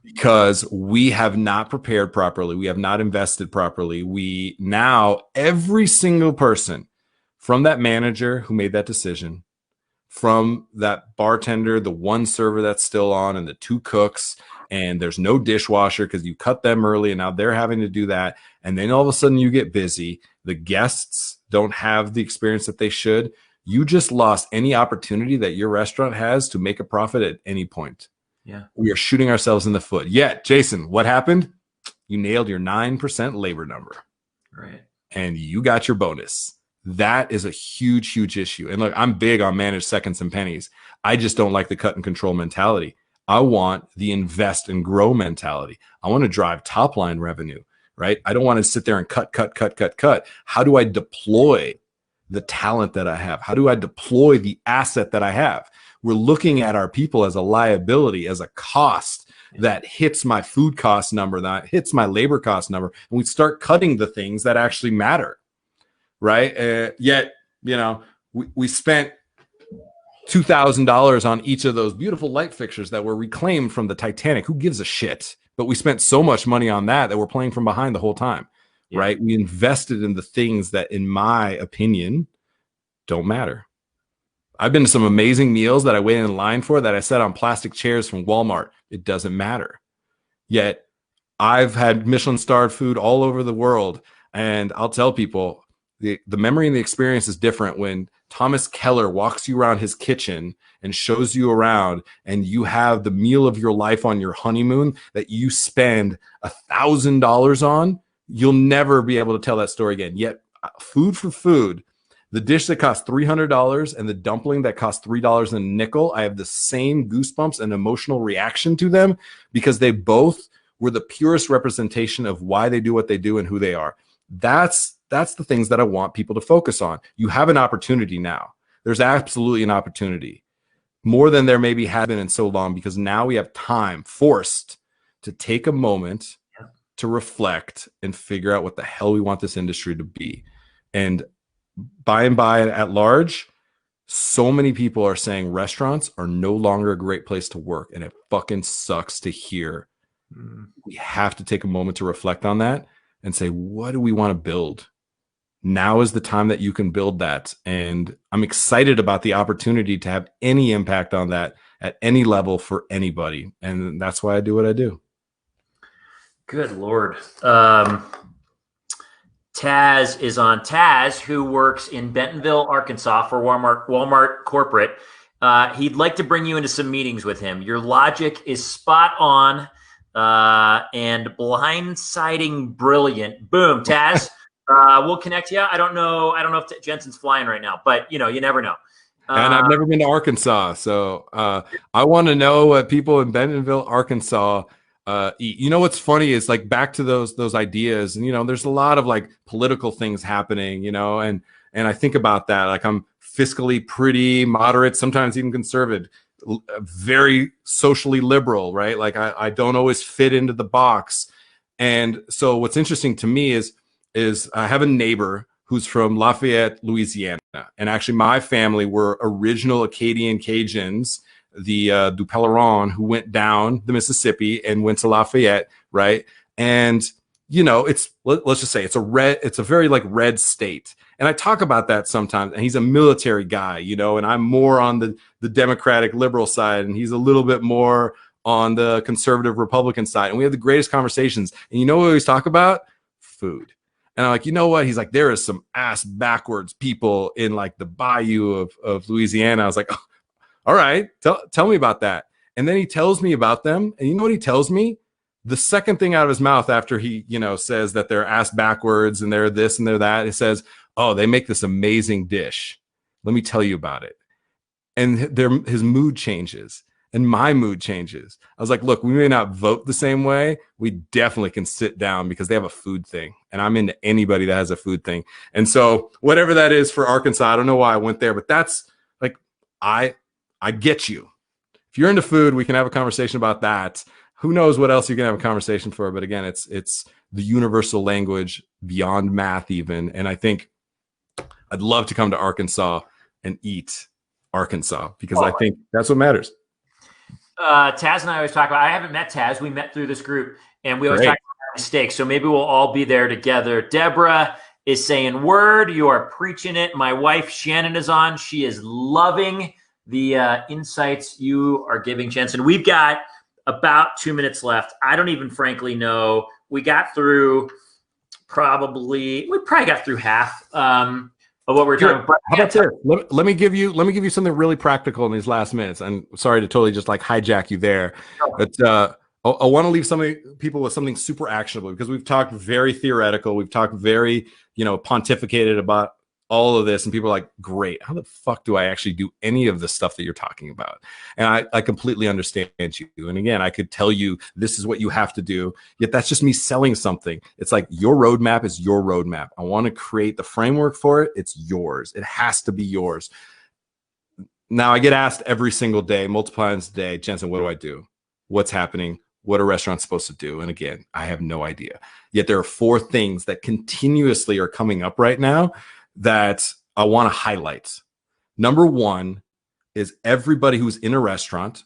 because we have not prepared properly. We have not invested properly. We now, every single person, from that manager who made that decision, from that bartender, the 1 server that's still on, and the 2 cooks, and there's no dishwasher because you cut them early and now they're having to do that. And then all of a sudden you get busy. The guests don't have the experience that they should. You just lost any opportunity that your restaurant has to make a profit at any point. Yeah. We are shooting ourselves in the foot. Yet, Jason, what happened? You nailed your 9% labor number. Right. And you got your bonus. That is a huge, huge issue. And look, I'm big on managed seconds and pennies. I just don't like the cut and control mentality. I want the invest and grow mentality. I want to drive top line revenue, right? I don't want to sit there and cut. How do I deploy the talent that I have? How do I deploy the asset that I have? We're looking at our people as a liability, as a cost that hits my food cost number, that hits my labor cost number. And we start cutting the things that actually matter, right? Yet, we spent $2,000 on each of those beautiful light fixtures that were reclaimed from the Titanic. Who gives a shit? But we spent so much money on that we're playing from behind the whole time, right? We invested in the things that, in my opinion, don't matter. I've been to some amazing meals that I waited in line for that I sat on plastic chairs from Walmart. It doesn't matter. Yet I've had Michelin-starred food all over the world. And I'll tell people, the memory and the experience is different when Thomas Keller walks you around his kitchen and shows you around, and you have the meal of your life on your honeymoon that you spend $1,000 on. You'll never be able to tell that story again. Yet food for food, the dish that costs $300 and the dumpling that costs $3 and a nickel, I have the same goosebumps and emotional reaction to them because they both were the purest representation of why they do what they do and who they are. That's the things that I want people to focus on. You have an opportunity now. There's absolutely an opportunity, more than there maybe has been in so long, because now we have time, forced to take a moment to reflect and figure out what the hell we want this industry to be. And by and by at large, so many people are saying restaurants are no longer a great place to work. And it fucking sucks to hear. We have to take a moment to reflect on that and say, what do we want to build? Now is the time that you can build that. And I'm excited about the opportunity to have any impact on that at any level for anybody. And that's why I do what I do. Good Lord. Taz is on. Taz, who works in Bentonville, Arkansas for Walmart corporate. He'd like to bring you into some meetings with him. Your logic is spot on and blindsiding brilliant. Boom, Taz. We'll connect you. I don't know if Jensen's flying right now, but you never know. And I've never been to Arkansas, so I want to know what people in Bentonville, Arkansas eat. What's funny is, like, back to those ideas, and there's a lot of like political things happening, and I think about that. Like, I'm fiscally pretty moderate, sometimes even conservative, very socially liberal, right? Like I don't always fit into the box. And so what's interesting to me is I have a neighbor who's from Lafayette, Louisiana. And actually my family were original Acadian Cajuns, the du Pelerin, who went down the Mississippi and went to Lafayette, right? And let's just say it's a very like red state. And I talk about that sometimes, and he's a military guy, and I'm more on the Democratic liberal side, and he's a little bit more on the conservative Republican side. And we have the greatest conversations. And you know what we always talk about? Food. And I'm like, you know what? He's like, there is some ass backwards people in like the bayou of Louisiana. I was like, oh, all right, tell me about that. And then he tells me about them. And you know what he tells me? The second thing out of his mouth after he, says that they're ass backwards and they're this and they're that, it says, oh, they make this amazing dish. let me tell you about it. And his mood changes and my mood changes. I was like, look, we may not vote the same way. We definitely can sit down because they have a food thing. And I'm into anybody that has a food thing. And so whatever that is for Arkansas, I don't know why I went there, but that's like, I get you. If you're into food, we can have a conversation about that. Who knows what else you can have a conversation for? But again, it's the universal language beyond math even. And I think I'd love to come to Arkansas and eat Arkansas because I think that's what matters. Taz and I always talk about, I haven't met Taz. We met through this group and we always talk about mistakes. So maybe we'll all be there together. Deborah is saying word. You are preaching it. My wife, Shannon, is on. She is loving the insights you are giving, Jensen. We've got about 2 minutes left. I don't even frankly know. We got through we probably got through half of what we're talking about. How about this? Let me give you something really practical in these last minutes. I'm sorry to totally just like hijack you there, but I want to leave people with something super actionable because we've talked very theoretical. We've talked very, pontificated about all of this, and people are like, great, how the fuck do I actually do any of the stuff that you're talking about? And I completely understand you. And again, I could tell you this is what you have to do, yet that's just me selling something. It's like your roadmap is your roadmap. I want to create the framework for it. It's yours. It has to be yours. Now I get asked every single day, multiple times a day, Jensen, what do I do? What's happening? What are restaurants supposed to do? And again, I have no idea. Yet there are 4 things that continuously are coming up right now that I want to highlight. Number 1 is everybody who's in a restaurant,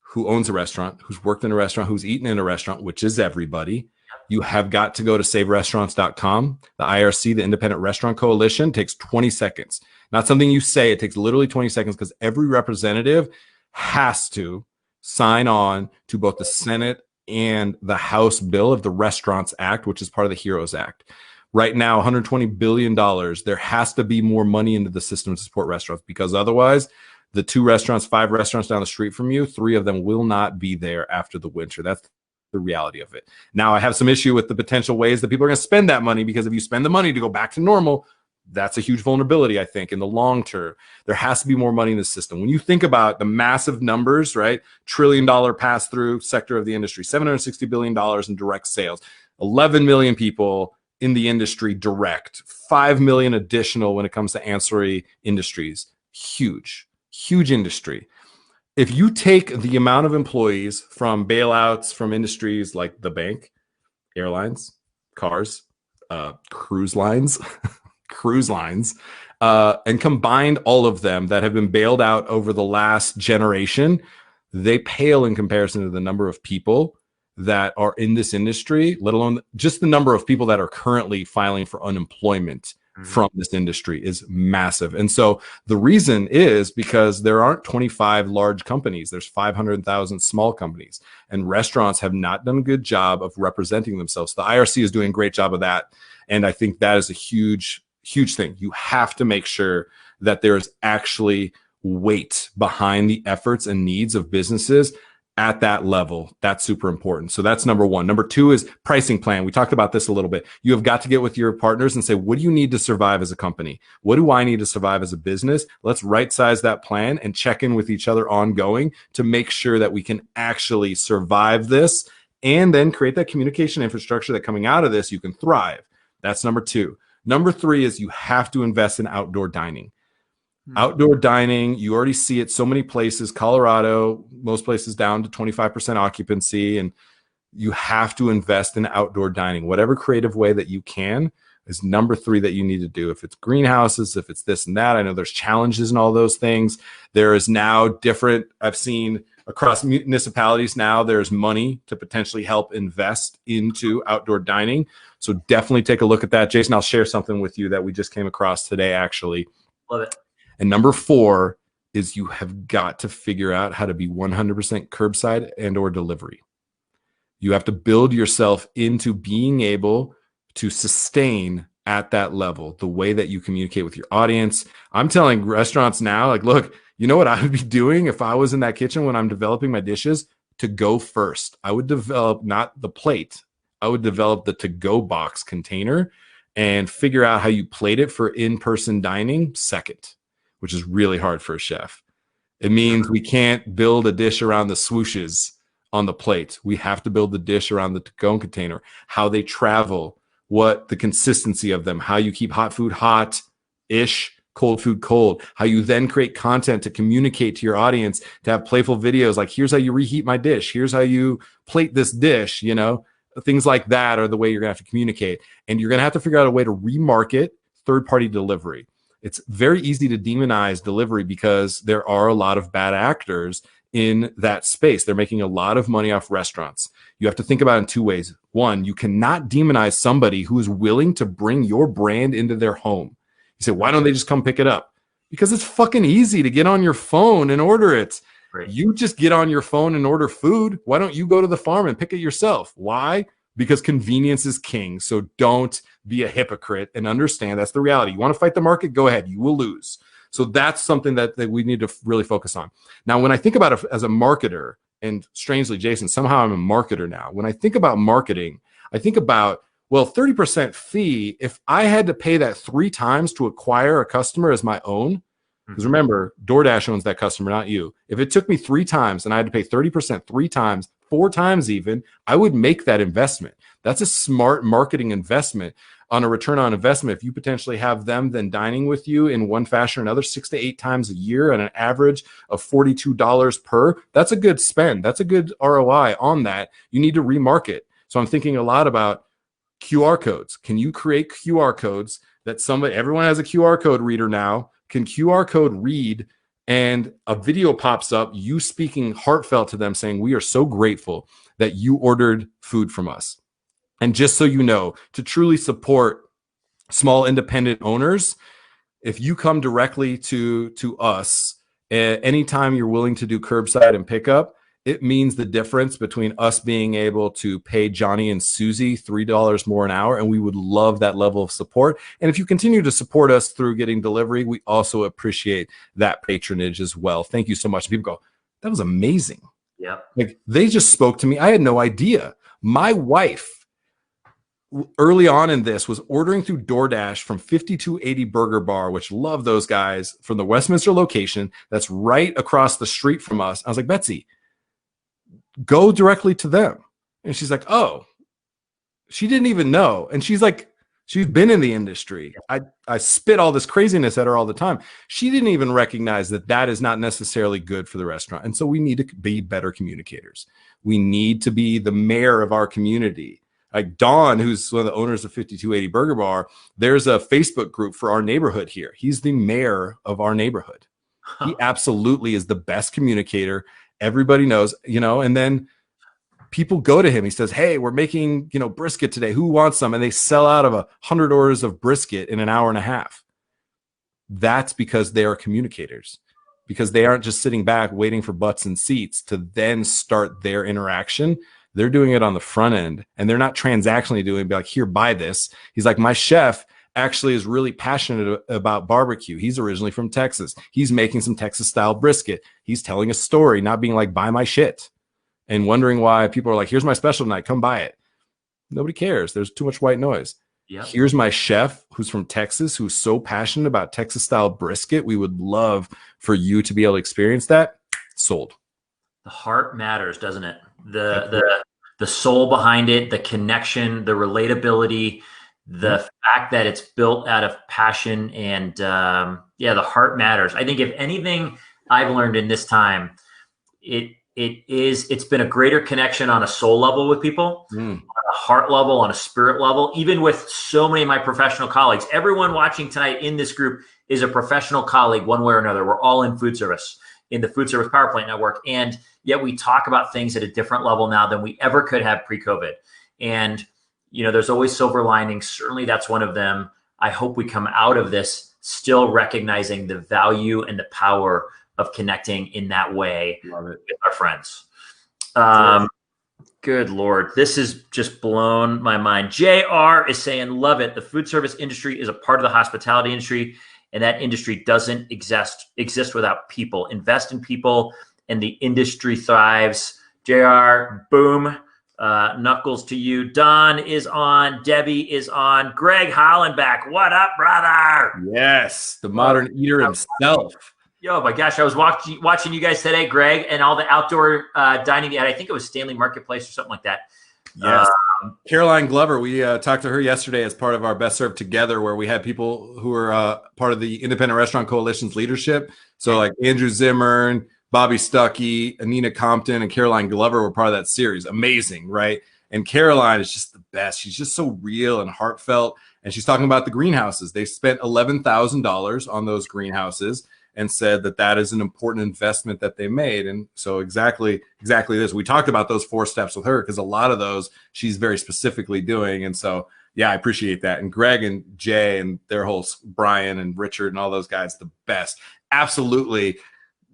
who owns a restaurant, who's worked in a restaurant, who's eaten in a restaurant, which is everybody. You have got to go to saverestaurants.com. The IRC, the Independent Restaurant Coalition, takes 20 seconds. Not something you say, it takes literally 20 seconds because every representative has to sign on to both the Senate and the House bill of the Restaurants Act, which is part of the HEROES Act. Right now, $120 billion. There has to be more money into the system to support restaurants because otherwise, the 5 restaurants down the street from you, 3 of them will not be there after the winter. That's the reality of it. Now, I have some issue with the potential ways that people are going to spend that money because if you spend the money to go back to normal, that's a huge vulnerability, I think, in the long term. There has to be more money in the system. When you think about the massive numbers, right? $1 trillion pass-through sector of the industry, $760 billion in direct sales, 11 million people in the industry direct, 5 million additional when it comes to ancillary industries. Huge industry. If you take the amount of employees from bailouts from industries like the bank, airlines, cars, cruise lines, and combined all of them that have been bailed out over the last generation, they pale in comparison to the number of people that are in this industry, let alone just the number of people that are currently filing for unemployment from this industry is massive. And so the reason is because there aren't 25 large companies. There's 500,000 small companies, and restaurants have not done a good job of representing themselves. The IRC is doing a great job of that. And I think that is a huge thing. You have to make sure that there's actually weight behind the efforts and needs of businesses at that level. That's super important. So that's number 1. Number 2 is pricing plan. We talked about this a little bit. You have got to get with your partners and say, what do you need to survive as a company? What do I need to survive as a business? Let's right size that plan and check in with each other ongoing to make sure that we can actually survive this and then create that communication infrastructure that coming out of this, you can thrive. That's number 2. Number 3 is you have to invest in outdoor dining. Outdoor dining, you already see it so many places. Colorado, most places down to 25% occupancy, and you have to invest in outdoor dining. Whatever creative way that you can is number 3 that you need to do. If it's greenhouses, if it's this and that, I know there's challenges in all those things. There is now different, I've seen across municipalities now, there's money to potentially help invest into outdoor dining. So definitely take a look at that. Jason, I'll share something with you that we just came across today, actually. Love it. And number 4 is you have got to figure out how to be 100% curbside and or delivery. You have to build yourself into being able to sustain at that level, the way that you communicate with your audience. I'm telling restaurants now, like, look, you know what I would be doing if I was in that kitchen when I'm developing my dishes? To go first. I would develop not the plate. I would develop the to-go box container and figure out how you plate it for in-person dining second. which is really hard for a chef. It means we can't build a dish around the swooshes on the plate. We have to build the dish around the to-go container, how they travel, what the consistency of them, how you keep hot food hot-ish, cold food cold, how you then create content to communicate to your audience, to have playful videos like, here's how you reheat my dish, here's how you plate this dish, you know, things like that are the way you're gonna have to communicate. And you're gonna have to figure out a way to remarket third-party delivery. It's very easy to demonize delivery because there are a lot of bad actors in that space. They're making a lot of money off restaurants. You have to think about it in two ways. One, you cannot demonize somebody who is willing to bring your brand into their home. You say, why don't they just come pick it up? Because it's fucking easy to get on your phone and order it. Right. You just get on your phone and order food. Why don't you go to the farm and pick it yourself? Why? Because convenience is king. So don't be a hypocrite and understand that's the reality. You want to fight the market? Go ahead. You will lose. So that's something that we need to really focus on. Now, when I think about it as a marketer, and strangely, Jason, somehow I'm a marketer now. When I think about marketing, I think about, well, 30% fee, if I had to pay that 3 times to acquire a customer as my own, because remember, DoorDash owns that customer, not you. If it took me 3 times and I had to pay 30% 3 times, 4 times even, I would make that investment. That's a smart marketing investment on a return on investment. If you potentially have them then dining with you in one fashion or another 6 to 8 times a year at an average of $42 per, that's a good spend. That's a good ROI on that. You need to remarket. So I'm thinking a lot about QR codes. Can you create QR codes that everyone has a QR code reader now, can QR code read and a video pops up, you speaking heartfelt to them saying, we are so grateful that you ordered food from us. And just so you know, to truly support small independent owners, if you come directly to us, anytime you're willing to do curbside and pickup, it means the difference between us being able to pay Johnny and Susie $3 more an hour, and we would love that level of support. And if you continue to support us through getting delivery, we also appreciate that patronage as well. Thank you so much. People go, that was amazing. Yeah. Like, they just spoke to me. I had no idea. My wife, early on in this, was ordering through DoorDash from 5280 Burger Bar, which love those guys, from the Westminster location that's right across the street from us. I was like, Betsy, go directly to them. And she's like, oh, she didn't even know. And she's like, she's been in the industry. I spit all this craziness at her all the time. She didn't even recognize that that is not necessarily good for the restaurant. And so we need to be better communicators. We need to be the mayor of our community. Like Don, who's one of the owners of 5280 Burger Bar, there's a Facebook group for our neighborhood here. He's the mayor of our neighborhood. He absolutely is the best communicator. Everybody knows, you know, and then people go to him. He says, hey, we're making, you know, brisket today. Who wants some? And they sell out of 100 orders of brisket in an hour and a half. That's because they are communicators, because they aren't just sitting back waiting for butts and seats to then start their interaction. They're doing it on the front end, and they're not transactionally doing it, be like, here, buy this. He's like, my chef actually is really passionate about barbecue. He's originally from Texas. He's making some Texas style brisket. He's telling a story, not being like, buy my shit, and wondering why people are like, here's my special tonight, come buy it. Nobody cares. There's too much white noise. Yep. Here's my chef who's from Texas, who's so passionate about Texas style brisket. We would love for you to be able to experience that. Sold. The heart matters, doesn't it? The soul behind it, the connection, the relatability, the fact that it's built out of passion, and the heart matters. I think if anything I've learned in this time, it's been a greater connection on a soul level with people, on a heart level, on a spirit level, even with so many of my professional colleagues. Everyone watching tonight in this group is a professional colleague one way or another. We're all in food service, in the Food Service Power Plant Network. And yet we talk about things at a different level now than we ever could have pre-COVID. And, you know, there's always silver linings. Certainly that's one of them. I hope we come out of this still recognizing the value and the power of connecting in that way with our friends. Good Lord. This has just blown my mind. JR is saying, love it. The food service industry is a part of the hospitality industry, and that industry doesn't exist without people. Invest in people, and the industry thrives. JR, boom. Knuckles to you. Don is on. Debbie is on. Greg Hollenbach, what up, brother? Yes, the modern eater himself. Yo, my gosh, I was watching you guys today, Greg, and all the outdoor dining. I think it was Stanley Marketplace or something like that. Yes. Caroline Glover, we talked to her yesterday as part of our Best Served Together, where we had people who were part of the Independent Restaurant Coalition's leadership. So like Andrew Zimmern, Bobby Stuckey, Anina Compton, and Caroline Glover were part of that series. Amazing, right? And Caroline is just the best. She's just so real and heartfelt. And she's talking about the greenhouses. They spent $11,000 on those greenhouses and said that that is an important investment that they made. And so exactly this. We talked about those 4 steps with her because a lot of those she's very specifically doing. And so, yeah, I appreciate that. And Greg and Jay and their whole Brian and Richard and all those guys, the best. Absolutely.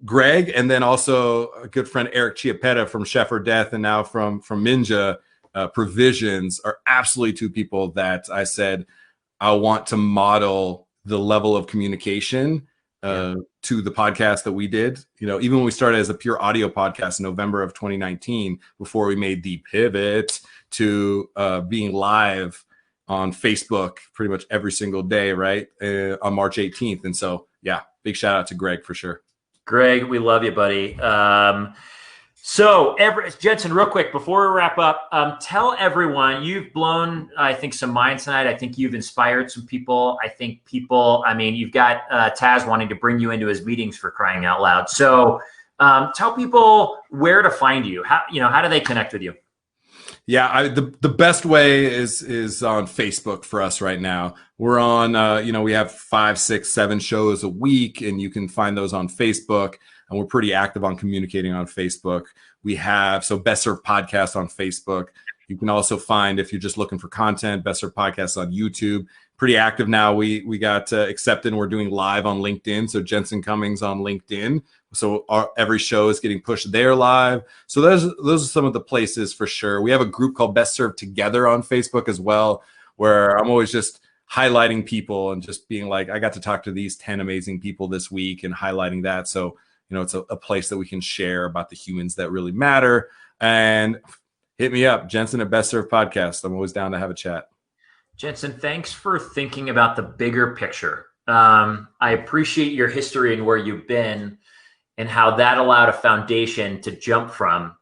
Greg, and then also a good friend, Eric Chiappetta from Chef or Death and now from Ninja Provisions are absolutely 2 people that I said I want to model the level of communication to the podcast that we did. You know, even when we started as a pure audio podcast in November of 2019, before we made the pivot to being live on Facebook pretty much every single day, right, on March 18th. And so, yeah, big shout out to Greg for sure. Greg, we love you, buddy. So, Jensen, real quick, before we wrap up, tell everyone, you've blown, I think, some minds tonight. I think you've inspired some people. I think you've got Taz wanting to bring you into his meetings, for crying out loud. So tell people where to find you. How do they connect with you? Yeah, the best way is on Facebook for us right now. We're on, we have 5, 6, 7 shows a week, and you can find those on Facebook. And we're pretty active on communicating on Facebook. We have Best Served Podcast on Facebook. You can also find, if you're just looking for content, Best Served Podcast on YouTube. Pretty active now. We got accepted, and we're doing live on LinkedIn. So Jensen Cummings on LinkedIn. So every show is getting pushed there live. So those are some of the places for sure. We have a group called Best Served Together on Facebook as well, where I'm always just highlighting people and just being like, I got to talk to these 10 amazing people this week and highlighting that. So it's a place that we can share about the humans that really matter. And hit me up, Jensen at Best Served Podcast. I'm always down to have a chat. Jensen, thanks for thinking about the bigger picture. I appreciate your history and where you've been and how that allowed a foundation to jump from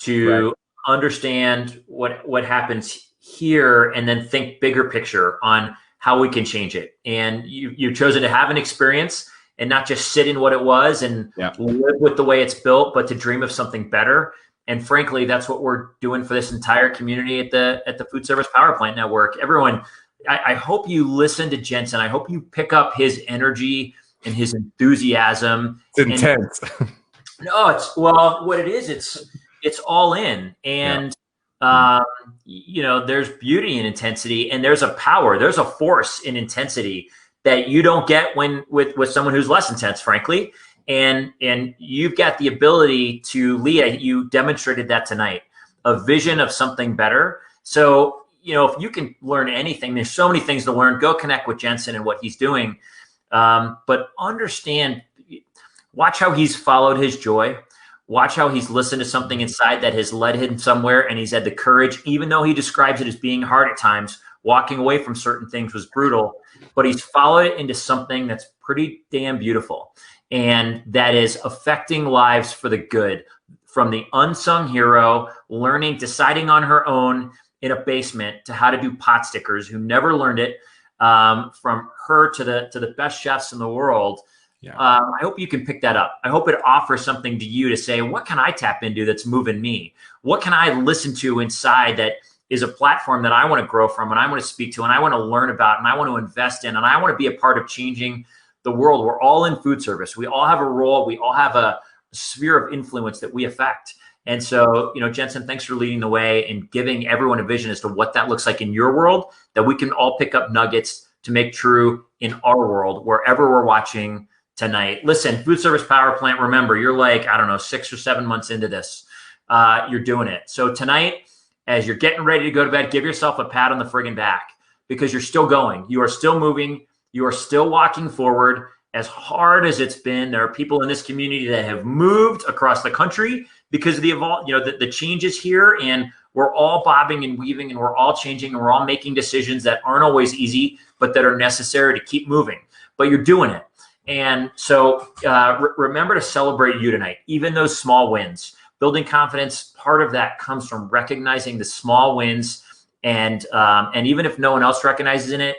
to understand what happens here and then think bigger picture on how we can change it. And you've chosen to have an experience and not just sit in what it was and live with the way it's built, but to dream of something better. And frankly, that's what we're doing for this entire community at the Foodservice Power Plant Network. Everyone, I hope you listen to Jensen. I hope you pick up his energy and his enthusiasm. It's intense. What it is, it's all in. And there's beauty in intensity, and there's a power, there's a force in intensity that you don't get with someone who's less intense, frankly. And you've got the ability to lead. You demonstrated that tonight, a vision of something better. So, if you can learn anything, there's so many things to learn. Go connect with Jensen and what he's doing. But understand, watch how he's followed his joy. Watch how he's listened to something inside that has led him somewhere, and he's had the courage, even though he describes it as being hard at times. Walking away from certain things was brutal, but he's followed it into something that's pretty damn beautiful. And that is affecting lives for the good, from the unsung hero deciding on her own in a basement to how to do pot stickers, who never learned it, from her to the best chefs in the world. I hope you can pick that up. I hope it offers something to you to say, what can I tap into that's moving me? What can I listen to inside that is a platform that I want to grow from, and I want to speak to, and I want to learn about, and I want to invest in, and I want to be a part of changing the world. We're all in food service. We all have a role. We all have a sphere of influence that we affect. And so, Jensen, thanks for leading the way and giving everyone a vision as to what that looks like in your world, that we can all pick up nuggets to make true in our world, wherever we're watching tonight. Listen, Foodservice Power Plant, remember, you're 6 or 7 months into this. You're doing it. So tonight, as you're getting ready to go to bed, give yourself a pat on the friggin' back, because you're still going. You are still moving. You are still walking forward. As hard as it's been, there are people in this community that have moved across the country because of the changes here, and we're all bobbing and weaving, and we're all changing, and we're all making decisions that aren't always easy, but that are necessary to keep moving. But you're doing it. And so remember to celebrate you tonight, even those small wins. Building confidence, part of that comes from recognizing the small wins. And even if no one else recognizes it,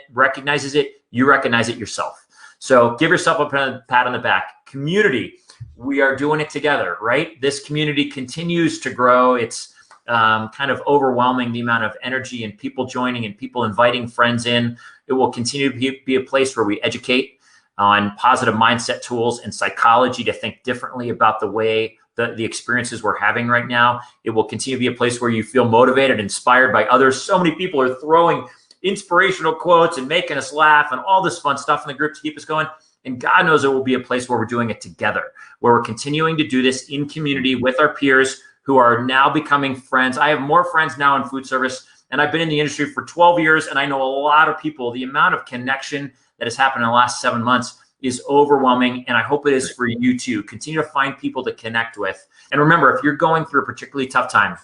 you recognize it yourself. So give yourself a pat on the back. Community, we are doing it together, right? This community continues to grow. It's kind of overwhelming, the amount of energy and people joining and people inviting friends in. It will continue to be a place where we educate on positive mindset tools and psychology to think differently about the way the experiences we're having right now. It will continue to be a place where you feel motivated, inspired by others. So many people are throwing inspirational quotes and making us laugh and all this fun stuff in the group to keep us going. And God knows it will be a place where we're doing it together, where we're continuing to do this in community with our peers who are now becoming friends. I have more friends now in food service, and I've been in the industry for 12 years, and I know a lot of people. The amount of connection that has happened in the last 7 months is overwhelming, and I hope it is for you too. Continue to find people to connect with. And remember, if you're going through a particularly tough time,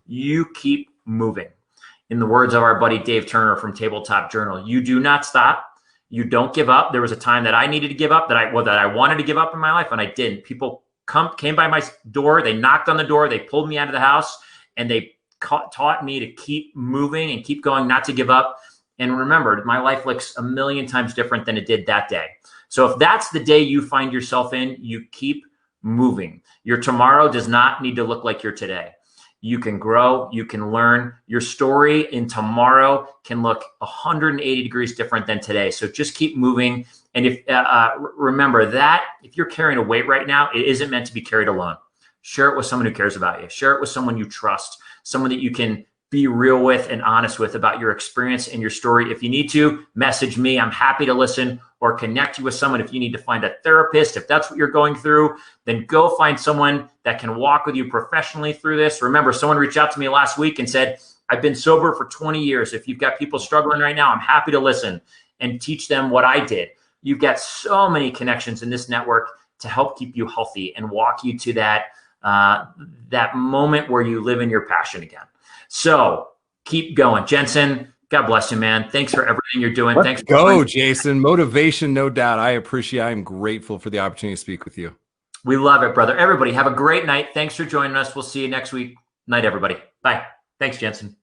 you keep moving. In the words of our buddy Dave Turner from Tabletop Journal, you do not stop. You don't give up. There was a time that I needed to give up, that I wanted to give up in my life, and I didn't. People came by my door, they knocked on the door, they pulled me out of the house, and they taught me to keep moving and keep going, not to give up. And remember, my life looks a million times different than it did that day. So if that's the day you find yourself in, you keep moving. Your tomorrow does not need to look like your today. You can grow, you can learn. Your story in tomorrow can look 180 degrees different than today. So just keep moving. And if remember that if you're carrying a weight right now, it isn't meant to be carried alone. Share it with someone who cares about you. Share it with someone you trust, someone that you can be real with and honest with about your experience and your story. If you need to, message me. I'm happy to listen, or connect you with someone. If you need to find a therapist, if that's what you're going through, then go find someone that can walk with you professionally through this. Remember, someone reached out to me last week and said, I've been sober for 20 years. If you've got people struggling right now, I'm happy to listen and teach them what I did. You've got so many connections in this network to help keep you healthy and walk you to that moment where you live in your passion again. So keep going. Jensen, God bless you, man. Thanks for everything you're doing. Let's go, Jason. Motivation, no doubt. I'm grateful for the opportunity to speak with you. We love it, brother. Everybody have a great night. Thanks for joining us. We'll see you next week. Night, everybody. Bye. Thanks, Jensen.